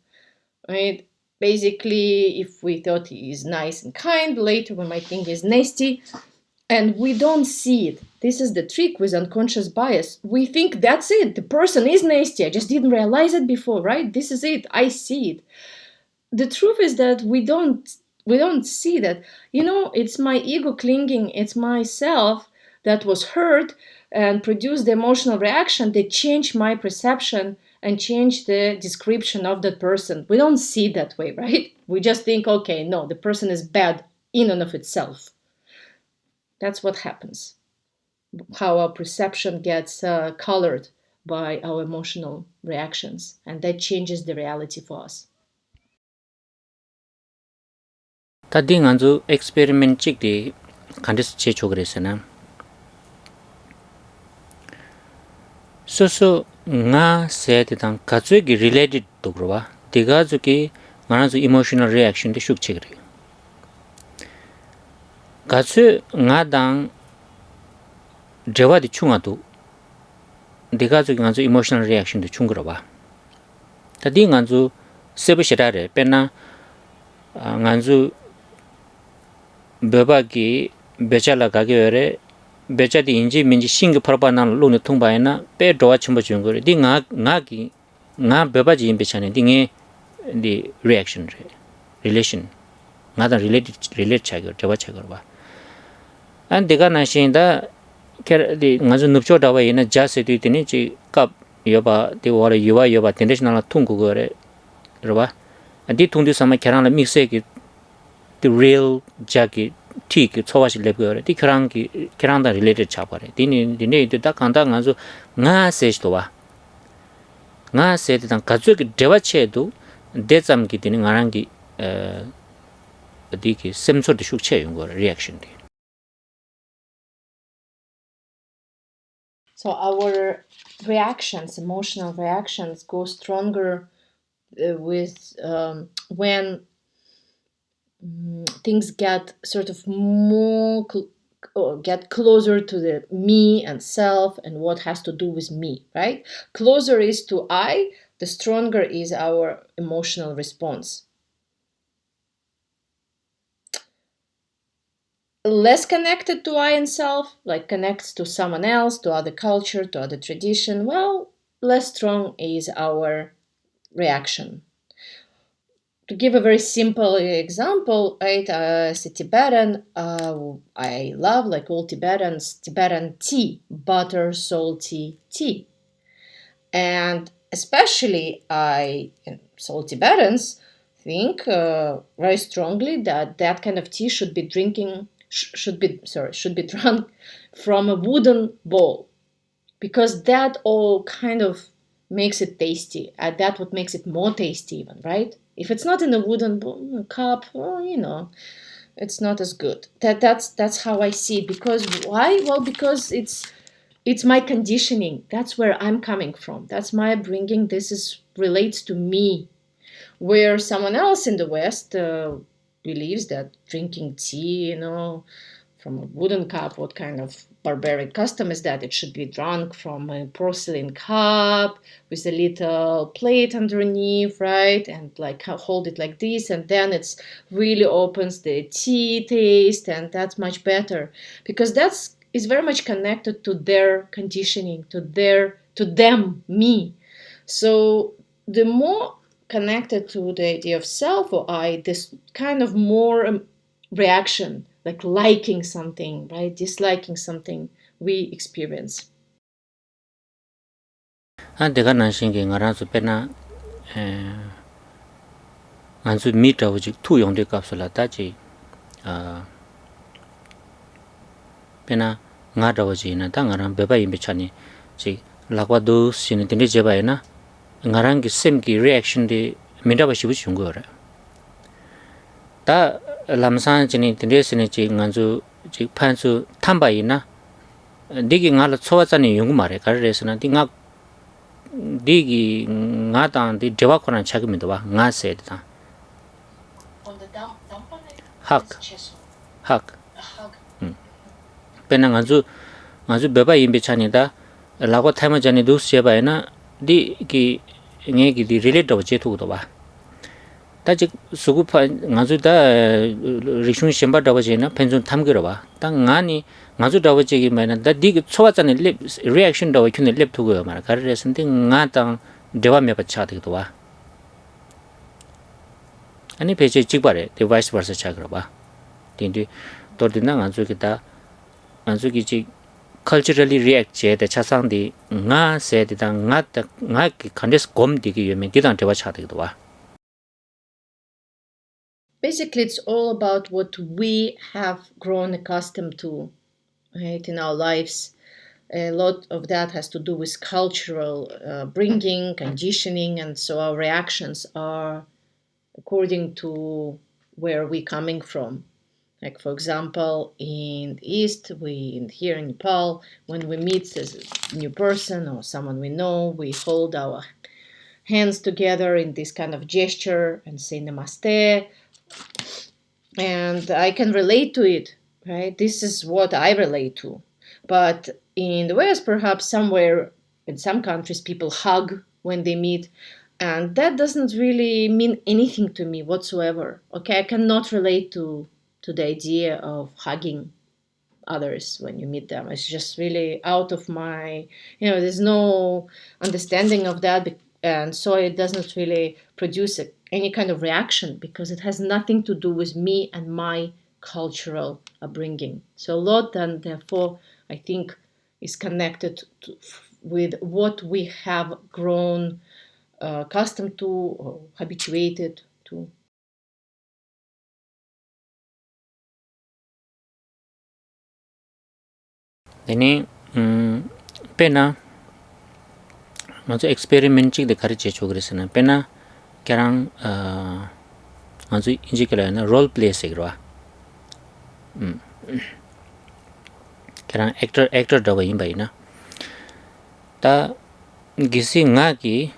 Right? Basically, if we thought he is nice and kind, later we might think he's nasty, and we don't see it. This is the trick with unconscious bias. We think that's it. The person is nasty. I just didn't realize it before, right? This is it. I see it. The truth is that we don't see that. It's my ego clinging. It's myself that was hurt and produced the emotional reaction that changed my perception and changed the description of that person. We don't see it that way, right? We just think, okay, no, the person is bad in and of itself. That's what happens. How our perception gets colored by our emotional reactions, and that changes the reality for us. Tadi nganzu experiment chik di kandis che chogresana. So nga se de tang kazu gi related dogrwa. Diga zu ki nganazu emotional reaction de shuk chigre. Kazu nga dang dewa di chunga du. Diga zu ki nganzu emotional reaction de chungrwa. Tadi nganzu sebe shirare pena nganzu beba ki becha la kage yore becha di inji minji singi parpa nang lu ne thungpa na pe dowa chimbo chungore di nga beba ji in becha ne di nge di reaction re relation nga dan relate chagor dewa chagor ba an diga na shin da di nga zo nupcho dawa ina ja se tu tini chi kap yoba di wala yuwa yoba tendesh nang la thungku gore roba di thungdi sama kerang la mixe ki the real jagi tik chowashi lebgore di kerang da related chapare dine da kanda ngazo nga sesto wa nga se dan kazu ki dewa chedu dezam ki dine ngarang ki di ki semso de shuk che yung go reaction di. So our reactions, emotional reactions, go stronger with when things get sort of more get closer to the me and self and what has to do with me, right? Closer is to I, the stronger is our emotional response. less connected to I and self, like connects to someone else, to other culture, to other tradition, well, less strong is our reaction. To give a very simple example, right, as a Tibetan, I love, like all Tibetans, Tibetan tea, butter, salty tea. And especially so Tibetans think very strongly that that kind of tea should be should be drunk from a wooden bowl, because that all kind of makes it tasty. That what makes it more tasty even, right? If it's not in a wooden cup, well, it's not as good. That's how I see it. Because why? Well, because it's my conditioning. That's where I'm coming from. That's my bringing. Relates to me. Where someone else in the West believes that drinking tea, from a wooden cup, what kind of barbaric custom is that? It should be drunk from a porcelain cup with a little plate underneath, right? And like hold it like this, and then it's really opens the tea taste, and that's much better, because is very much connected to their conditioning, to them, me. So the more connected to the idea of self or I, this kind of more reaction, like liking something, right? Disliking something we experience. Dega nanshingi ngaransu pena ansu mita wajik tu yongde kapsula tachi pena ngata waji ina ta ngarang beba imbe chani chi lakwa do sini tindi jeba ina ngarang ki sem ki reaction de minda ba shibu chungu ora ta lamsan chini tindi sini chi nganzu chi phansu thamba ina digi ngala chowa chani yungu mare karesna di nga digi nga ta di dewa khona chagmi do ba nga se ta hak pena nganzu beba imbe chani da lakwa thaima jani do seba ina di ki nge ki di relate do che thu do ba ta ji sugu pha ngazu da rishun shemba da je na penjon thamge ro ba ta ngani ngazu da je gi mana da di chowa chane reaction da kyune lep thu go mara kar reason ti nga ta dewa me pa cha de do ba ani peche chik bare the vice versa cha gro ba tin di to din na ngazu ki da ngazu ki chi culturally react che de cha sang di nga se di da nga ki khandes gom di ki yeme di da dewa cha de do ba. Basically, it's all about what we have grown accustomed to, right, in our lives. A lot of that has to do with cultural bringing, conditioning, and so our reactions are according to where we're coming from. Like, for example, in the East, here in Nepal, when we meet a new person or someone we know, we hold our hands together in this kind of gesture and say namaste. And I can relate to it, right? This is what I relate to. But in the West, perhaps somewhere in some countries, people hug when they meet. And that doesn't really mean anything to me whatsoever. Okay, I cannot relate to the idea of hugging others when you meet them. It's just really out of my, there's no understanding of that. And so it doesn't really produce any kind of reaction, because it has nothing to do with me and my cultural upbringing. So a lot then, therefore, I think is connected with what we have grown accustomed to or habituated to. Then pena mazu experiment chik de kariche chogresna pena kerang mazu injikala na role play segrwa kerang actor dawa imbai na ta gisi nga ki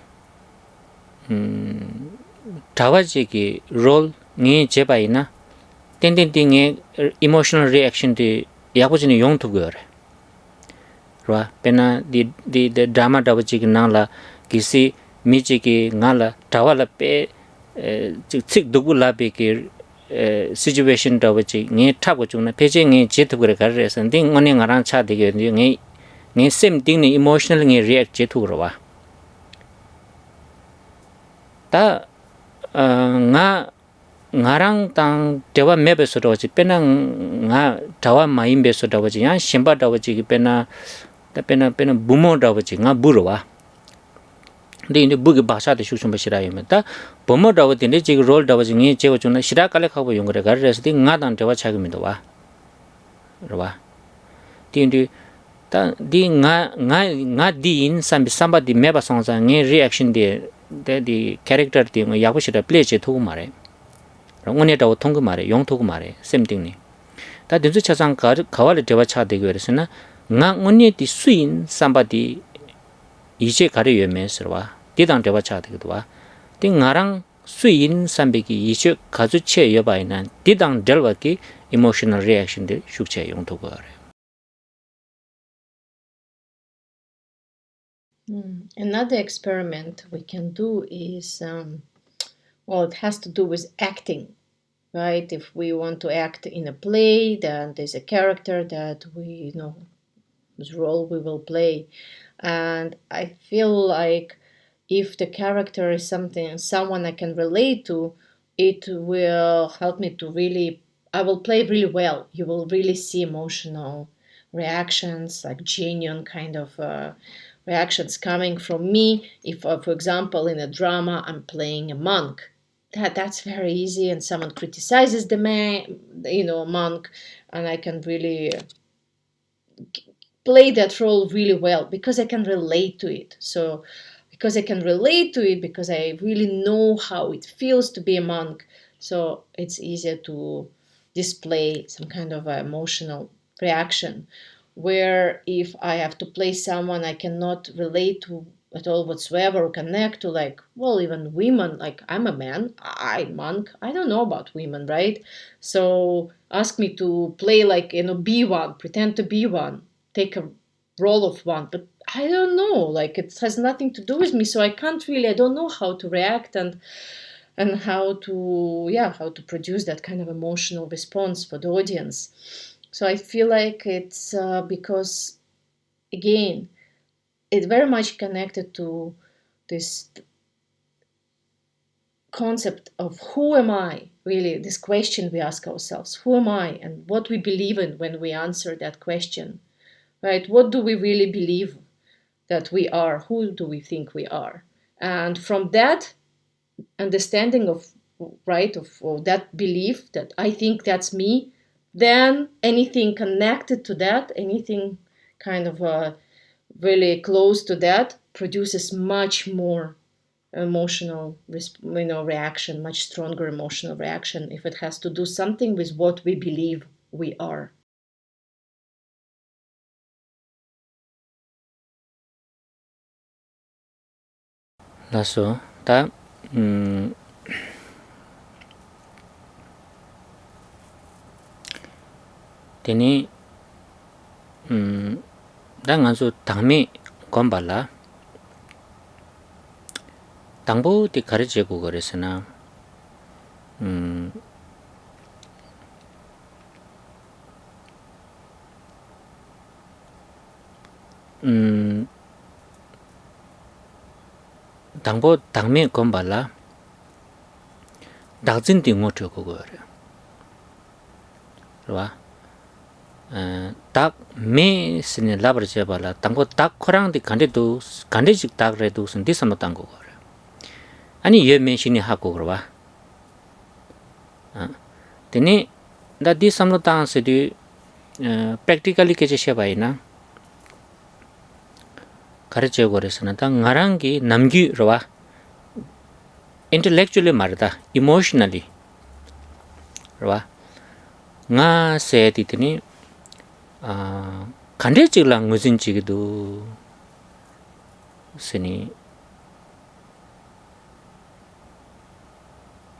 dawa je ki role nge je bai na ten nge emotional reaction de yakujini yong tu gore ro pena di drama dawa je ki na la gisi mi je ki nga la dawa la pe chik dugu la be ki situation da wachi nge thap ko chung na peche nge jetu gre kar re san ding ngone ngarang cha de ge nge same thing ni emotional nge react jetu ro wa ta ngarang tang dewa mebe so do chi pena nga dawa maim be so do chi ya shimba do chi ki pena ta pena bumo do chi nga buro wa de inde bugi bhasha de shushum bashira yeme ta bomo do de chi role do chi nge che wo chung na shira kale khabu yung re gar res de nga dang dewa cha gi mi do wa ro wa de inde ta di nga di in samba di meba song sa nge reaction de the character the yabushira play che thu mare ngone da thong mare yong thu mare same thing ni ta dinju chasang kawale dewa cha de geresna nga ngone di suin somebody 이제 가려 예매스와 디당 dewa cha de wa ti ngarang suin sambeki 이제 가주체 여바이난 디당 delwaki emotional reaction de shukche yong thu gore Another experiment we can do is, well, it has to do with acting, right? If we want to act in a play, then there's a character that we know whose role we will play. And I feel like if the character is someone I can relate to, it will help me to I will play really well. You will really see emotional reactions, like genuine kind of reactions coming from me. If, for example, in a drama, I'm playing a monk, that's very easy, and someone criticizes the monk, and I can really play that role really well because I can relate to it. So, because I really know how it feels to be a monk, so it's easier to display some kind of emotional reaction. Where if I have to play someone I cannot relate to at all whatsoever or connect to, like, well, even women, like, I'm a man, I'm monk, I don't know about women, right? So ask me to play, like, be one, pretend to be one, take a role of one, but I don't know, like, it has nothing to do with me, so I don't know how to react and how to produce that kind of emotional response for the audience. So I feel like it's because, again, it's very much connected to this concept of who am I, really, this question we ask ourselves, who am I, and what we believe in when we answer that question, right? What do we really believe that we are? Who do we think we are? And from that understanding of that belief that I think that's me, then anything connected to that, anything kind of really close to that, produces much more emotional reaction, much stronger emotional reaction if it has to do something with what we believe we are. naso ta teni da ngansu tangmi gombala 당보 디 가르치고 그랬으나 당보 당미 건발라 다진디 못죠 그거를 봐. 딱 메스네 라버제 발라 당보 딱 코랑디 간데직 딱 그래도 선디 삼았던 거거를 아니 예 메신이 하고 그러봐. 되니 나디 삼노당 세디 practically ke che baina 가르쳐 버렸으나 당 나랑기 남기 로와 intellectually 말다 emotionally 로와 nga se titini kande chiglang ngujin chigidu seni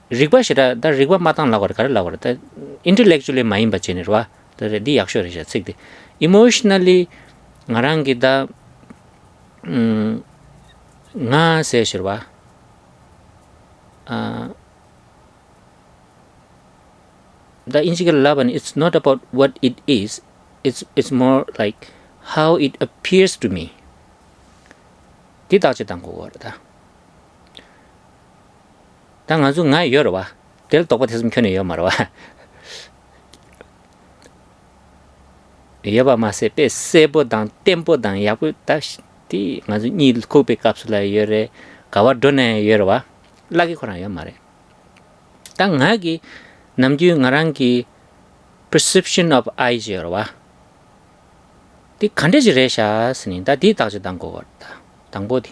rigba shira da rigba matang lagor kar lagor ta intellectually mind bachene rowa ta di yakshore ja sikde emotionally ngarangi da nga se shirwa the insigil laban, it's not about what it is. It's more like how it appears to me. 디다지 당고 거다. 당 아주 나 열어와. 될 똑같았으면 편해요 말와. 여바 마세 빼 세보당 템보당 야부 다시 아주 니 코페 캡슐라 열에 가와 도네 열어와. 라기 코나요 말에. 당 하기 남주 ngarangi perception of eyes 열어와. 디 간데지레샤 스니 다디 다지 당고 거다. 당보디.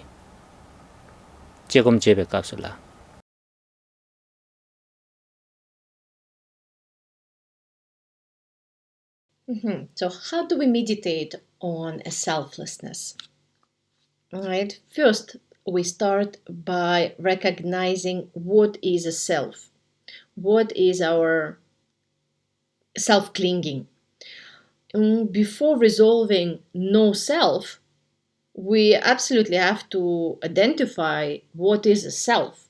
제금 제베 캡슐라. So how do we meditate on a selflessness? All right. First, we start by recognizing what is a self. What is our self-clinging? Before resolving no self, we absolutely have to identify what is a self.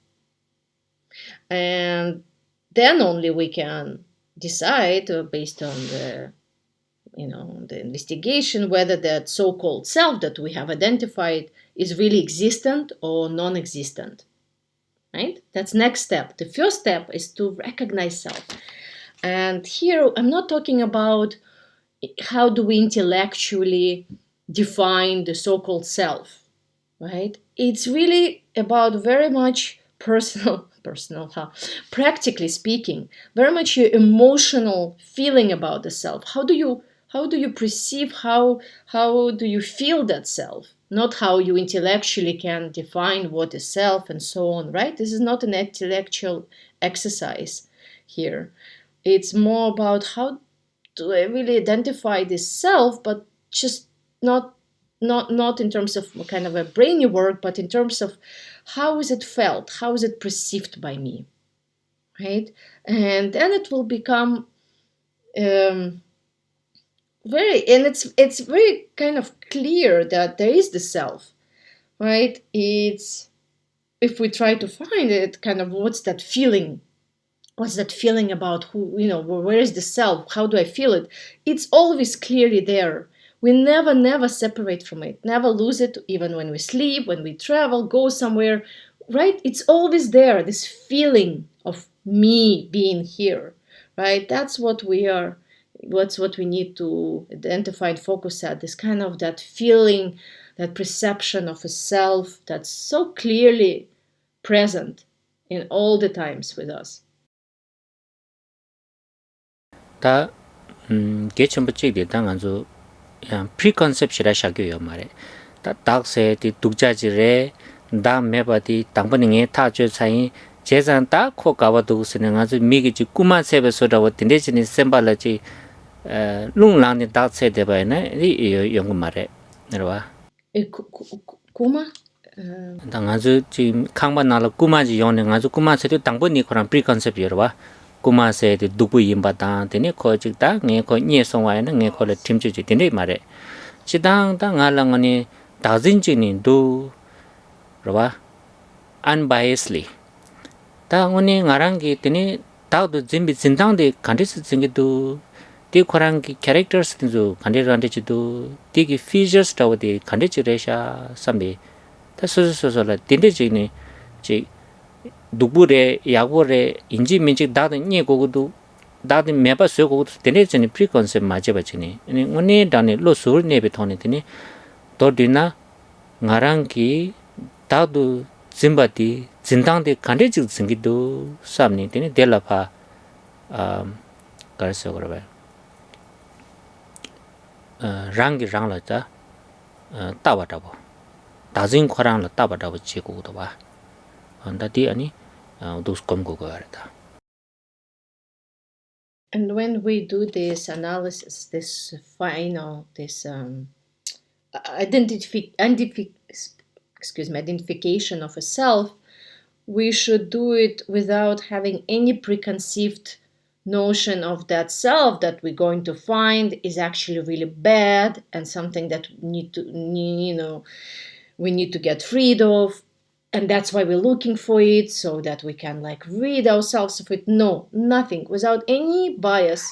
And then only we can decide based on the investigation whether that so-called self that we have identified is really existent or non-existent, right? That's next step. The first step is to recognize self. And here I'm not talking about how do we intellectually define the so-called self, right? It's really about very much practically speaking, very much your emotional feeling about the self. How do you perceive, how do you feel that self? Not how you intellectually can define what is self and so on, right? This is not an intellectual exercise here. It's more about how do I really identify this self, but just not in terms of kind of a brainy work, but in terms of how is it felt, how is it perceived by me, right? And then it will become it's very kind of clear that there is the self, right? It's, if we try to find it, kind of what's that feeling about who, where is the self, how do I feel it? It's always clearly there. We never separate from it, never lose it, even when we sleep, when we travel, go somewhere, right? It's always there, this feeling of me being here, right? That's what we are. What's what we need to identify and focus at, this kind of that feeling, that perception of a self that's so clearly present in all the times with us. 다 개천부 찍디 당한주 preconception이라 샤교요 말에 다 닥세디 독자지레 다 메바디 당번능에 타주 차이 재산 다 코가와도 쓰는 아주 미기지 꾸마세베서라고 딘데지니 셈발라지 룽랑니 닥세데바이네 이 연구 말에 내려와 꾸마 당아주 지금 강반나라 꾸마지 연행 아주 꾸마세도 당번니 코랑 preconception이라 꾸마세디 두부 임바다 되네 코직다 네코 니에송와에는 네코를 팀주지 되네 말에 지당당 알랑니 다진지니 두 로바 unbiasedly 당원이 ngarangi 되네 다도 짐비 진당데 간디스 증기도 디 코랑기 characters 도 간디란데지도 디기 features 다오디 간디지레샤 삼비 다소소소라 딘데지니 지 누구래 야고래 인지 민직 다든 니고고도 다든 매바 sö고도 되네지니 preconcept 맞아버지니 아니 오늘 단에 로술 네베 토네더니 도디나 ngarangi 다도 짐바디 진당데 간데지 증기도 삼니 되네 델라파 가르쳐 그러봐 랑기 랑라자 따바다보 다진 코랑라 따바다보 지고도 봐 안다디 아니 And when we do this analysis, this final, this identification of a self, we should do it without having any preconceived notion of that self that we're going to find is actually really bad and something that we need to get rid of. and that's why we're looking for it, so that we can like rid ourselves of it. No, nothing, without any bias,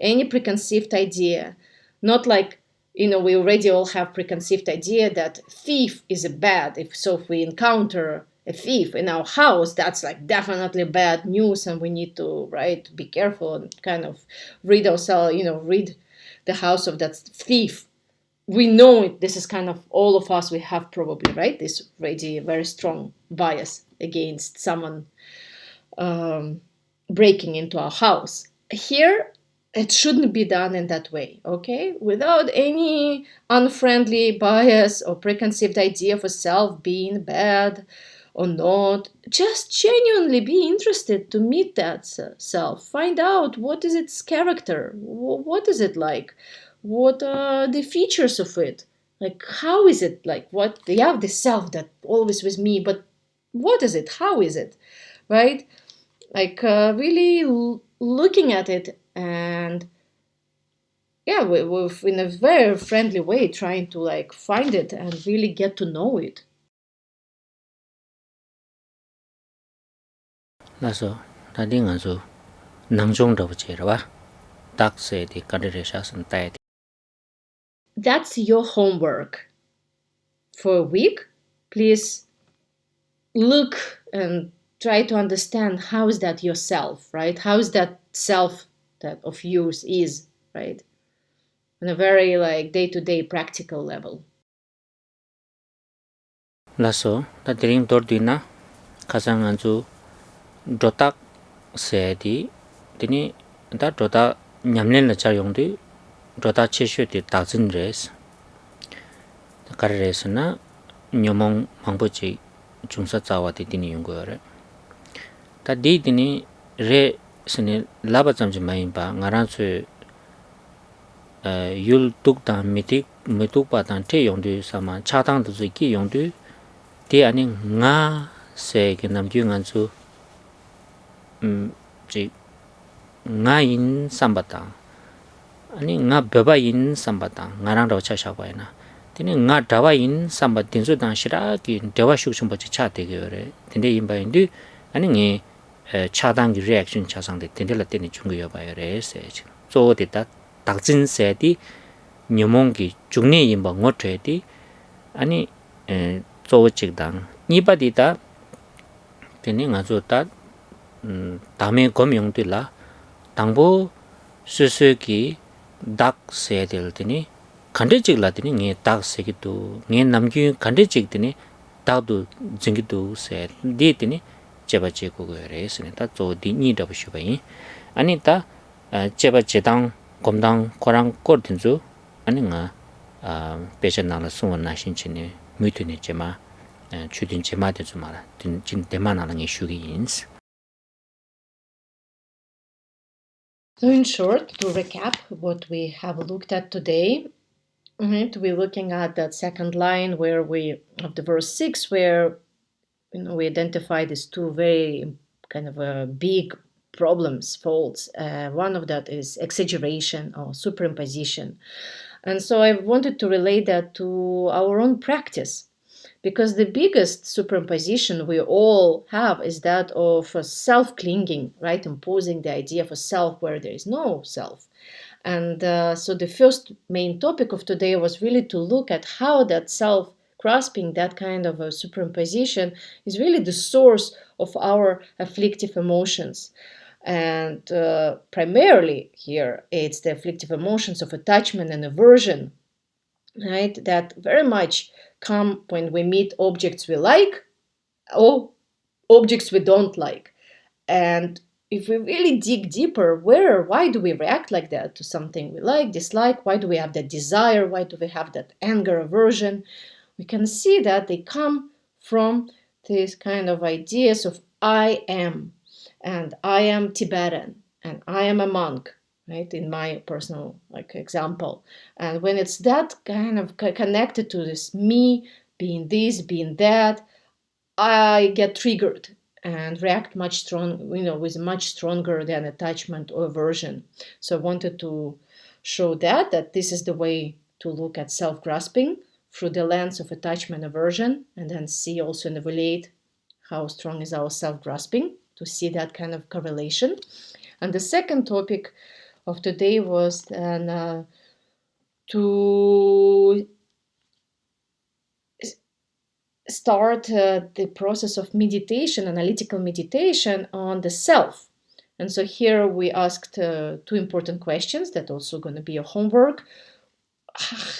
any preconceived idea. Not like, we already all have preconceived idea that thief is a bad. If we encounter a thief in our house, that's like definitely bad news, and we need to, right, be careful and kind of rid ourselves, rid the house of that thief. We know it. This is kind of all of us. We have probably, right, this already very strong bias against someone breaking into our house. Here, it shouldn't be done in that way, okay? Without any unfriendly bias or preconceived idea for self being bad or not. Just genuinely be interested to meet that self. Find out what is its character, what is it like, what are the features of it, like how is it, like what they have the self that always with me, but what is it, how is it, right? Like really looking at it, and yeah, we've in a very friendly way trying to like find it and really get to know it. 나서 다딩아주 낭종도 부지라와 딱세디 까르레샤선 따이 That's your homework for a week. Please look and try to understand how is that yourself, right? How is that self that of yours is, right? On a very like day-to-day practical level. 나서 다드림 돌디나 가상안주 도딱 세디 드니 다 도다 냠lela 자용디 도다 체슈디 다진레스 까르레스나 녀몽 망보지 중사 자와디 디니 용거래 다 디디니 레 스네 라바잠지 마임바 ngaransu yul tukta mitik mitukpatan te yongdu sama chatang tu ki yongdu te ani nga se ke namgyu ngansu ji nga in sambata ani nga beba in sambata ngarang ro cha sha na tene nga dawa in sambat tinsu dan shira ki dewa shukshum ba cha te ge re tende in ba indu ani nge chatang gi reaction cha sang de tende la tene chung yo ba re se so de ta dakjin se di nyomong기 중내 임바 ngotedi 아니 조직당 이바디다 되니 가져다 다음에 검용들라 당보 스스기 닥세될 되니 간대직라더니 네 닥세기도 네 남기 간대직더니 다도 증기도 세 디더니 제바제고 그래서는 다 조디 니더 보시바이 아니다 제바제당 검당 거랑 꼴든주 아니가 배전나라 수원 나신치네 무트네 제마 주딘 제마데 주마라 진 대만하는 게 슈기인스. So in short, to recap what we have looked at today, we're looking at that second line where we of the verse 6, where we identify these two very kind of big problems, faults. One of that is exaggeration or superimposition. And so I wanted to relate that to our own practice, because the biggest superimposition we all have is that of self-clinging, right? Imposing the idea of a self where there is no self. And so the first main topic of today was really to look at how that self grasping, that kind of a superimposition, is really the source of our afflictive emotions. And primarily here, it's the afflictive emotions of attachment and aversion, right? That very much come when we meet objects we like or objects we don't like. And if we really dig deeper, why do we react like that to something we like, dislike? Why do we have that desire? Why do we have that anger, aversion? We can see that they come from these kind of ideas of I am, and I am Tibetan, and I am a monk, right? In my personal example. And when it's that kind of connected to this me being this, being that, I get triggered and react much strong, with much stronger than attachment or aversion. So I wanted to show that this is the way to look at self-grasping through the lens of attachment aversion, and then see also and evaluate how strong is our self-grasping, to see that kind of correlation. And the second topic of today was then to start the process of meditation, analytical meditation on the self. And so here we asked two important questions that also going to be a homework.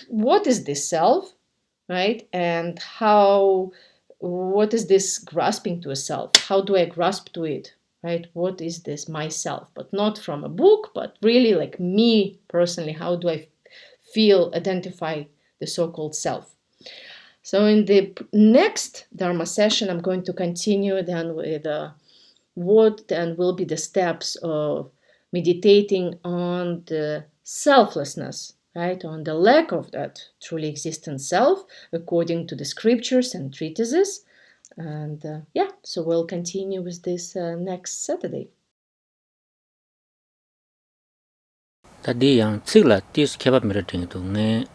What is this self, right? And what is this grasping to a self? How do I grasp to it, right? What is this myself? But not from a book, but really like me personally. How do I feel, identify the so-called self? So in the next Dharma session, I'm going to continue then with what then will be the steps of meditating on the selflessness, right? On the lack of that truly existent self, according to the scriptures and treatises. And so we'll continue with this next Saturday. Tadi yang tsigla tis kebab mirating tu nge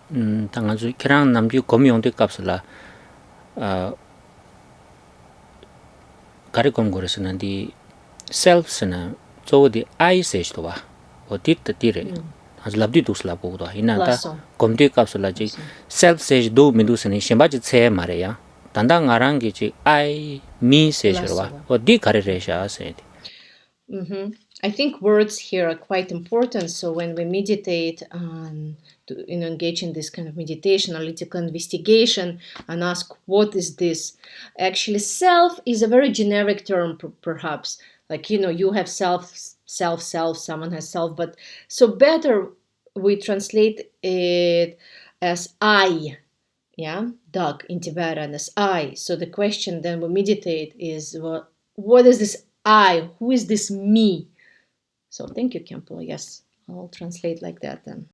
tanga zu kirang namju komyong de kapsala karikom gores na di self sana zo di I stage to wa o dit tire az labdi dusla bo do ina ta komde kapsala ji self stage do mindu sene shemba ji che mare ya tanda ngarang gi ji I me stage ro wa o di kare resha se. I think words here are quite important. So when we meditate to engage in this kind of meditation, analytical investigation, and ask, what is this? Actually, self is a very generic term, perhaps. Like, you have self, someone has self. But so better we translate it as I, Dag in Tibetan as I. So the question then we meditate is, well, what is this I? Who is this me? So thank you, Khenpo. Yes, I'll translate like that then.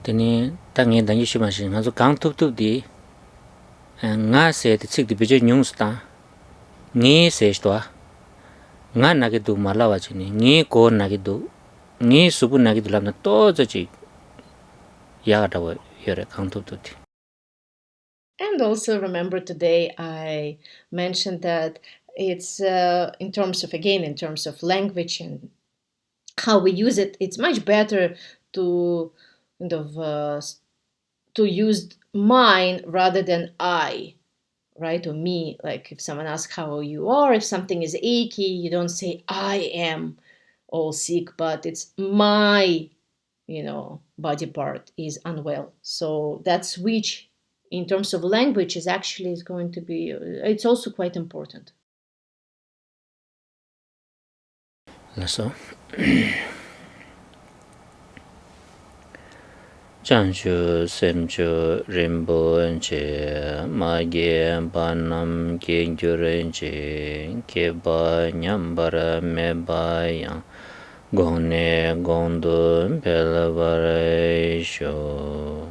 Tene tangi dangi shimashi ngazo kang tup di nga se de tsik di beje nyungs ta ngi se sto nga nagi du malawa chini ngi ko nagi du ngi subu nagi du lamna to chi ya ta wa yore kang tup di. And also remember today I mentioned that it's in terms of language and how we use it, it's much better to kind of to use mine rather than I, right? Or me. Like if someone asks how you are, if something is achy, you don't say I am all sick, but it's my, body part is unwell. So that switch in terms of language is going to be, it's also quite important. So Chanchu semchu rimbo che ma ge banam ge gyure che ke ba nyambara me ba yang gone gondo pelabare sho